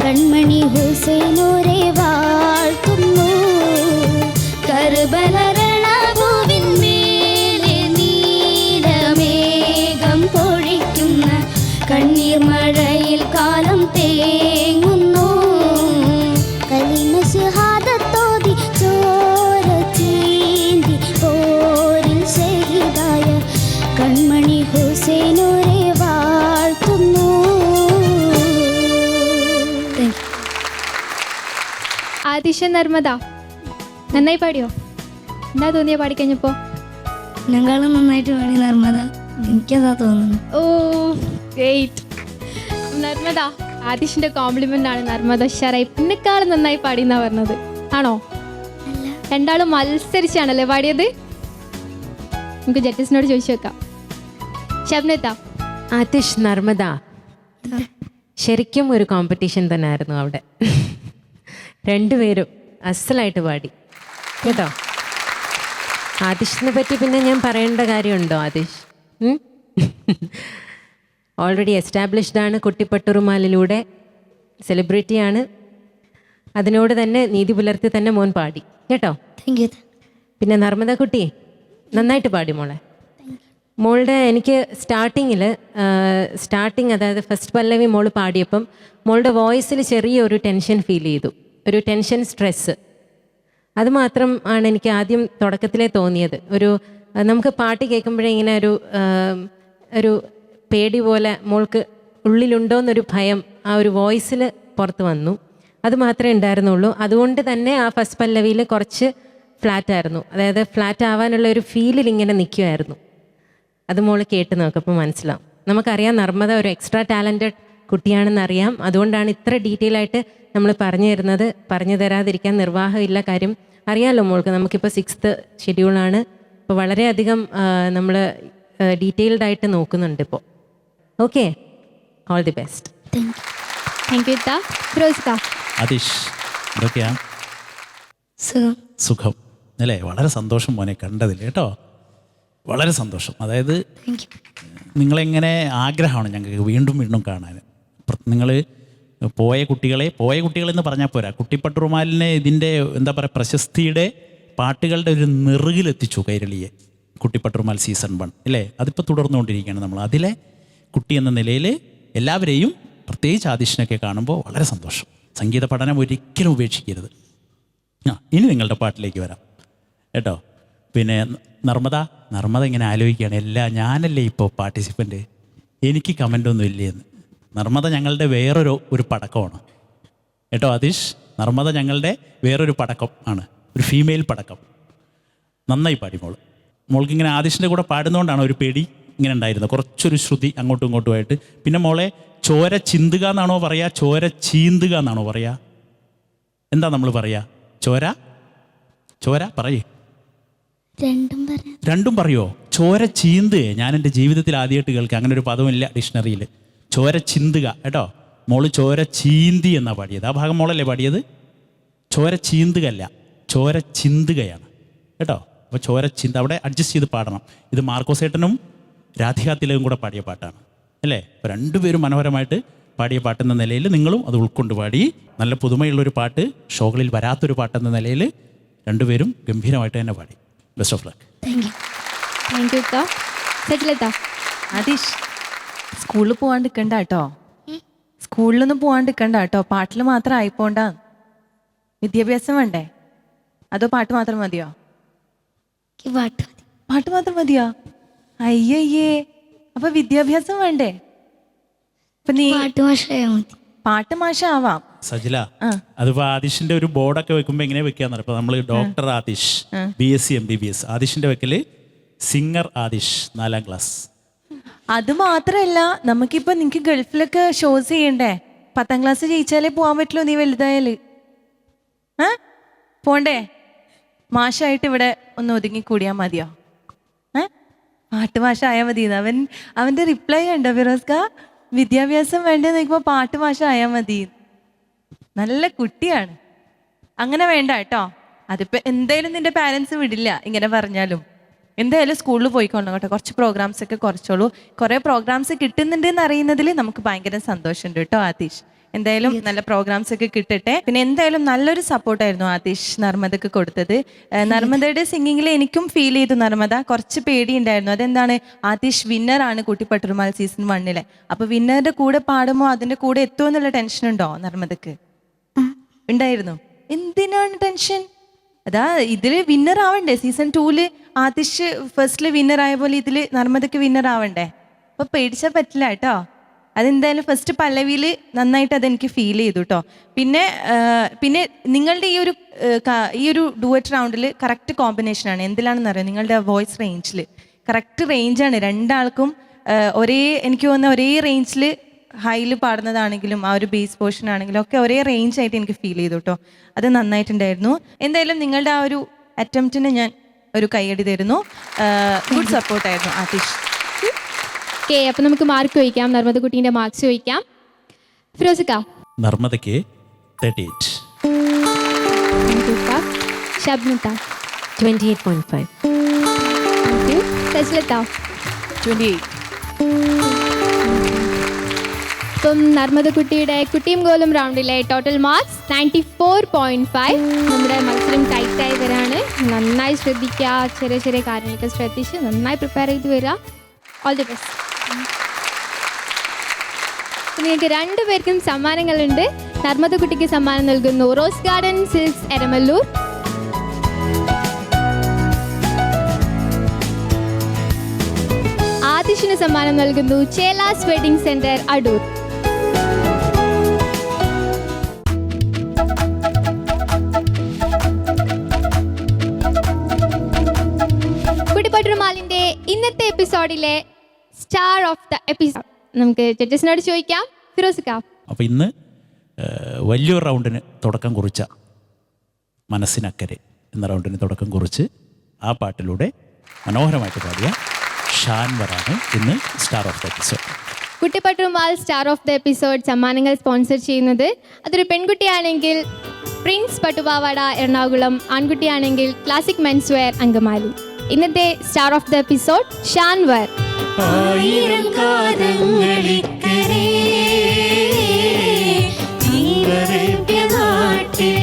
കൺമണി ഹുസൈനോരെ വാഴ്ത്തുന്നു. കർബല രണഭൂവിന്മേലെ നീലമേഘം പൊഴിക്കുന്ന കണ്ണീർ മഴയിൽ കാലം തേങ്ങുന്നു. കലിമ ശഹാദത്തോതി ചോര ചീന്തി പോരിൽ ശഹീദായ കൺമണി ഹുസൈനോരെ വാഴ്ത്തുന്നു. ആദിശ നർമ്മദ നന്നായി പാടിയോ? എന്താ തോന്നിയ പാടിക്കഴിഞ്ഞപ്പോ? ഞങ്ങളും നന്നായിട്ട് പാടി നർമ്മദ. എനിക്കതാ തോന്നുന്നു. ഓ ഗ്രേറ്റ്. നർമ്മദ, ആദിഷിന്റെ കോംപ്ലിമെന്റ് ആണ് നർമ്മദ ഉഷാറായി പിന്നെക്കാളും നന്നായി പാടി എന്നാ പറഞ്ഞത്. ആണോ? രണ്ടാളും മത്സരിച്ചാണല്ലേ പാടിയത്? നമുക്ക് ജഡ്ജസിനോട് ചോദിച്ചു വെക്കാം. ഷബ്നത്ത, ആതിഷ്, നർമ്മദ ശരിക്കും ഒരു കോമ്പറ്റീഷൻ തന്നെ ആയിരുന്നു അവിടെ. രണ്ടുപേരും അസലായിട്ട് പാടി കേട്ടോ. ആതിഷിനെ പറ്റി പിന്നെ ഞാൻ പറയേണ്ട കാര്യമുണ്ടോ? ആതിഷ് ഓൾറെഡി എസ്റ്റാബ്ലിഷ്ഡ് ആണ്. കുട്ടിപ്പട്ടുറുമാലിലൂടെ സെലിബ്രിറ്റിയാണ്. അതിനോട് തന്നെ നീതി പുലർത്തി തന്നെ മോൻ പാടി കേട്ടോ. Thank you. പിന്നെ നർമ്മദ കുട്ടി നന്നായിട്ട് പാടി മോളെ. മോളുടെ എനിക്ക് സ്റ്റാർട്ടിങ് അതായത് ഫസ്റ്റ് പല്ലവി മോള് പാടിയപ്പം മോളുടെ വോയിസിൽ ചെറിയൊരു ടെൻഷൻ ഫീൽ ചെയ്തു, ഒരു ടെൻഷൻ സ്ട്രെസ്സ്. അത് മാത്രം ആണ് എനിക്ക് ആദ്യം തുടക്കത്തിലേ തോന്നിയത്. നമുക്ക് പാട്ട് കേൾക്കുമ്പോഴേ ഇങ്ങനെ ഒരു പേടി പോലെ മോൾക്ക് ഉള്ളിലുണ്ടോയെന്നൊരു ഭയം ആ ഒരു വോയിസിൽ പുറത്ത് വന്നു. അത് മാത്രമേ ഉണ്ടായിരുന്നുള്ളൂ. അതുകൊണ്ട് തന്നെ ആ ഫസ്റ്റ് പല്ലവിയിൽ കുറച്ച് ഫ്ലാറ്റായിരുന്നു. അതായത് ഫ്ലാറ്റ് ആവാനുള്ള ഒരു ഫീലിൽ ഇങ്ങനെ നിൽക്കുമായിരുന്നു. അത് മോള് കേട്ട് നോക്കപ്പോൾ മനസ്സിലാവും. നമുക്കറിയാം നർമ്മദ ഒരു എക്സ്ട്രാ ടാലൻറ്റഡ് കുട്ടിയാണെന്നറിയാം. അതുകൊണ്ടാണ് ഇത്ര ഡീറ്റെയിൽ ആയിട്ട് നമ്മൾ പറഞ്ഞു തരാതിരിക്കാൻ നിർവാഹമില്ല. കാര്യം അറിയാമല്ലോ മോൾക്ക്, നമുക്കിപ്പോൾ 6th ഷെഡ്യൂളാണ്. ഇപ്പോൾ വളരെയധികം നമ്മൾ ഡീറ്റെയിൽഡ് ആയിട്ട് നോക്കുന്നുണ്ട് ഇപ്പോൾ. Okay, all the best. Thank you. Firozka, Athish, എന്തൊക്കെയാ? സുഖം. സുഖം അല്ലേ? വളരെ സന്തോഷം മോനെ കണ്ടതിൽ കേട്ടോ, വളരെ സന്തോഷം. അതായത് നിങ്ങളെങ്ങനെ ആഗ്രഹമാണ് ഞങ്ങൾക്ക് വീണ്ടും വീണ്ടും കാണാൻ. നിങ്ങൾ പോയ കുട്ടികളെന്ന് പറഞ്ഞാൽ പോരാ, കുട്ടിപ്പട്ടുറുമാലിനെ ഇതിൻ്റെ എന്താ പറയുക പ്രശസ്തിയുടെ പാട്ടുകളുടെ ഒരു നെറുകിലെത്തിച്ചു കൈരളിയെ. കുട്ടിപ്പട്ടുറുമാൽ സീസൺ 1 അല്ലേ? അതിപ്പോൾ തുടർന്നുകൊണ്ടിരിക്കുകയാണ് നമ്മൾ. അതിലെ കുട്ടി എന്ന നിലയിൽ എല്ലാവരെയും പ്രത്യേകിച്ച് ആദിഷിനൊക്കെ കാണുമ്പോൾ വളരെ സന്തോഷം. സംഗീത പഠനം ഒരിക്കലും ഉപേക്ഷിക്കരുത്. ഇനി നിങ്ങളുടെ പാട്ടിലേക്ക് വരാം കേട്ടോ. പിന്നെ നർമ്മദ ഇങ്ങനെ ആലോചിക്കുകയാണ്, ഞാനല്ലേ ഇപ്പോൾ പാർട്ടിസിപ്പൻ്റ്, എനിക്ക് കമൻ്റൊന്നും ഇല്ലേന്ന്. നർമ്മദ ഞങ്ങളുടെ വേറൊരു പടക്കമാണ് കേട്ടോ ആതിഷ്. നർമ്മദ ഞങ്ങളുടെ വേറൊരു പടക്കം ആണ്, ഒരു ഫീമെയിൽ പടക്കം. നന്നായി പാടി മോൾക്കിങ്ങനെ ആദിഷിൻ്റെ കൂടെ പാടുന്നതുകൊണ്ടാണ് ഒരു പേടി ഇങ്ങനെ ഉണ്ടായിരുന്നത്, കുറച്ചൊരു ശ്രുതി അങ്ങോട്ടും ഇങ്ങോട്ടുമായിട്ട്. പിന്നെ മോളെ ചോര ചിന്തുക എന്നാണോ പറയുക, ചോര ചീന്തുക എന്നാണോ പറയുക? എന്താ നമ്മൾ പറയുക? ചോര പറയേ? രണ്ടും പറയുമോ? ചോര ചീന്തുക ഞാൻ എൻ്റെ ജീവിതത്തിൽ ആദ്യമായിട്ട് കേൾക്കുക. അങ്ങനെ ഒരു പദമില്ല ഡിക്ഷണറിയിൽ. ചോര ചിന്തുക കേട്ടോ. മോള് ചോര ചീന്തി എന്നാണ് പാടിയത്. ആ ഭാഗം മോളല്ലേ പാടിയത്? ചോര ചീന്തുകയല്ല, ചോര ചിന്തുകയാണ് കേട്ടോ. അപ്പോൾ ചോര ചിന്ത അവിടെ അഡ്ജസ്റ്റ് ചെയ്ത് പാടണം. ഇത് മാർക്കോസേട്ടനും രാധികാ തിലകും കൂടെ പാടിയ പാട്ടാണ് അല്ലേ? അപ്പോൾ രണ്ടുപേരും മനോഹരമായിട്ട് പാടിയ പാട്ടെന്ന നിലയിൽ നിങ്ങളും അത് ഉൾക്കൊണ്ട് പാടി. നല്ല പുതുമയുള്ളൊരു പാട്ട്, ഷോകളിൽ വരാത്തൊരു പാട്ടെന്ന നിലയിൽ രണ്ടുപേരും ഗംഭീരമായിട്ട് തന്നെ പാടി. Best of luck. Thank you. സെറ്റിലെത്താ ആദിഷ്, സ്കൂളിൽ പോവാണ്ടിരിക്കണ്ട കേട്ടോ. സ്കൂളിലൊന്നും പോവാണ്ടിരിക്കണ്ട കേട്ടോ. പാട്ടിൽ മാത്രം ആയിപ്പോണ്ട. വിദ്യാഭ്യാസം വേണ്ടേ? അതോ പാട്ട് മാത്രം മതിയോ? എനിക്ക് പാട്ട് മതി. പാട്ട് മാത്രം മതിയോ? അയ്യയ്യേ, അപ്പൊ വിദ്യാഭ്യാസം വേണ്ടേ? അപ്പൊ നീ പാട്ട് മാഷായാ മതി. പാട്ട് മാഷ ആവാം. സജില, അതിപ്പോ ആദിഷിന്റെ ഒരു ബോർഡൊക്കെ വെക്കുമ്പോ എങ്ങനെ വെക്കാന്ന് ഇപ്പൊ നമ്മള് ഡോക്ടർ ആദിഷ്, BSc MBBS, ആദിഷിന്റെ വെക്കല് സിംഗർ ആദിഷ് 4ാം ക്ലാസ്. അത് മാത്രല്ല, നമുക്കിപ്പോ നിനക്ക് ഗൾഫിലൊക്കെ ഷോസ് ചെയ്യണ്ടേ? 10ാം ക്ലാസ് ജയിച്ചാലേ പോവാൻ പറ്റുള്ളൂ നീ വലുതായാല്. പോണ്ടേ? മാഷായിട്ട് ഇവിടെ ഒന്ന് ഒതുങ്ങി കൂടിയാ മതിയോ? പാട്ട് മാഷ ആയാൽ മതി. അവന്റെ റിപ്ലൈ ഉണ്ടോ ഫിറോസ്ക? വിദ്യാഭ്യാസം വേണ്ടെന്ന് നോക്കുമ്പോ പാട്ട് മാഷ ആയാൽ മതി. നല്ല കുട്ടിയാണ്. അങ്ങനെ വേണ്ട കേട്ടോ. അതിപ്പോ എന്തായാലും നിന്റെ പാരൻസ് വിടില്ല ഇങ്ങനെ പറഞ്ഞാലും. എന്തായാലും സ്കൂളിൽ പോയിക്കൊള്ളണം കേട്ടോ. കുറച്ച് പ്രോഗ്രാംസ് ഒക്കെ കുറച്ചോളൂ. കുറേ പ്രോഗ്രാംസ് കിട്ടുന്നുണ്ട് എന്ന് അറിയുന്നതിൽ നമുക്ക് ഭയങ്കര സന്തോഷമുണ്ട് കേട്ടോ ആതീഷ്. എന്തായാലും നല്ല പ്രോഗ്രാംസ് ഒക്കെ കിട്ടട്ടെ. പിന്നെ എന്തായാലും നല്ലൊരു സപ്പോർട്ടായിരുന്നു ആതീഷ് നർമ്മദക്ക് കൊടുത്തത്. നർമ്മദയുടെ സിംഗിങ്ങിൽ എനിക്കും ഫീൽ ചെയ്തു നർമ്മദ കുറച്ച് പേടിയുണ്ടായിരുന്നു. അതെന്താണ്, ആതീഷ് വിന്നറാണ് കുട്ടിപ്പട്ടുമാൽ സീസൺ 1. അപ്പൊ വിന്നറുടെ കൂടെ പാടുമ്പോൾ അതിന്റെ കൂടെ എത്തുമോ എന്നുള്ള ടെൻഷൻ ഉണ്ടോ നർമ്മദക്ക്? ഉണ്ടായിരുന്നു. എന്തിനാണ് ടെൻഷൻ? അതാ ഇതില് വിന്നർ ആവണ്ടേ? സീസൺ 2 ആതിഷ് ഫസ്റ്റില് വിന്നർ ആയ പോലെ ഇതില് നർമ്മദക്ക് വിന്നർ ആവണ്ടേ? അപ്പൊ പേടിച്ചാൽ പറ്റില്ല കേട്ടോ. അതെന്തായാലും ഫസ്റ്റ് പല്ലവിയിൽ നന്നായിട്ട് അതെനിക്ക് ഫീൽ ചെയ്തു കേട്ടോ. പിന്നെ നിങ്ങളുടെ ഈ ഒരു ഡുവറ്റ് റൗണ്ടിൽ കറക്റ്റ് കോമ്പിനേഷനാണ്. എന്തിലാണെന്ന് അറിയാം, നിങ്ങളുടെ വോയിസ് റേഞ്ചിൽ കറക്റ്റ് റേഞ്ചാണ് രണ്ടാൾക്കും. എനിക്ക് തോന്നുന്ന ഒരേ റേഞ്ചിൽ ഹൈയിൽ പാടുന്നതാണെങ്കിലും ആ ഒരു ബേസ് പോർഷൻ ആണെങ്കിലും ഒക്കെ ഒരേ റേഞ്ച് ആയിട്ട് എനിക്ക് ഫീൽ ചെയ്തു കേട്ടോ. അത് നന്നായിട്ടുണ്ടായിരുന്നു. എന്തായാലും നിങ്ങളുടെ ആ ഒരു അറ്റംപ്റ്റിന് ഞാൻ ഒരു കൈയടി തരുന്നു. ഗുഡ് സപ്പോർട്ടായിരുന്നു ആതിഷ്. ഓക്കെ, അപ്പൊ നമുക്ക് മാർക്ക് ചോദിക്കാം. നർമ്മദ കുട്ടീൻ്റെ മാർക്സ് ചോദിക്കാം. ഫിറോസിക്ക? നർമ്മദയ്ക്ക് 38. ഷബ്നത്ത? 28.5. സജ്ലത്ത? 28. ഇപ്പം നർമ്മദ കുട്ടിയുടെ കുട്ടിയും ഗോലും റൗണ്ടിലെ ടോട്ടൽ മാർക്സ് 94.5. നമ്മുടെ മത്സരം ടൈറ്റായി വരാണ്. നന്നായി ശ്രദ്ധിക്കുക, ചെറിയ ചെറിയ കാര്യങ്ങളൊക്കെ ശ്രദ്ധിച്ച് നന്നായി പ്രിപ്പയർ ചെയ്ത് വരിക. All the best. നിങ്ങൾക്ക് 2 പേർക്കും സമ്മാനങ്ങളുണ്ട്. നർമ്മദ കുട്ടിക്ക് സമ്മാനം നൽകുന്നു റോസ് ഗാർഡൻ സിൽക്സ് എരമല്ലൂർ. ആതിഷിന് സമ്മാനം നൽകുന്നു ചേലാസ് വെഡിങ് സെന്റർ അടൂർ. കുട്ടിപ്പട്ടുമാലിന്റെ ഇന്നത്തെ എപ്പിസോഡിലെ സ്റ്റാർ ഓഫ് ദ എപ്പിസോഡ് നമുക്ക് ജഡ്ജസിനോട് ചോദിക്കാം. ഫിറോസിക്ക? അപ്പോൾ ഇന്ന് വലിയൊരു റൗണ്ടിന് തുടക്കം കുറിച്ച മനസ്സിനക്കരെ എന്ന റൗണ്ടിന് തുടക്കം കുറിച്ച് ആ പാട്ടിലൂടെ മനോഹരമായിട്ട് പാടിയ ഷാൻവറാണ് ഇന്ന് star of the episode. Kuttippattumal star of the episode സമ്മാനങ്ങൾ സ്പോൺസർ ചെയ്യുന്നത്, അതൊരു പെൺകുട്ടിയാണെങ്കിൽ പ്രിൻസ് പട്ടുപാവാട എറണാകുളം, ആൺകുട്ടിയാണെങ്കിൽ ക്ലാസിക് മെൻസ് വെയർ അങ്കമാലി. ഇന്നത്തെ star of the episode Shanvar. ആയിരം കാതങ്ങളിക്കരേ നാട്ടിൽ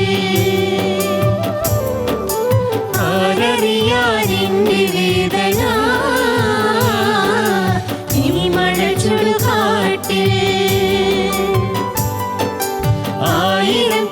ആരറിയാനിന്റെ വേദന ഈ മഴ ചുടുകാട്ടിൽ. ആയിരം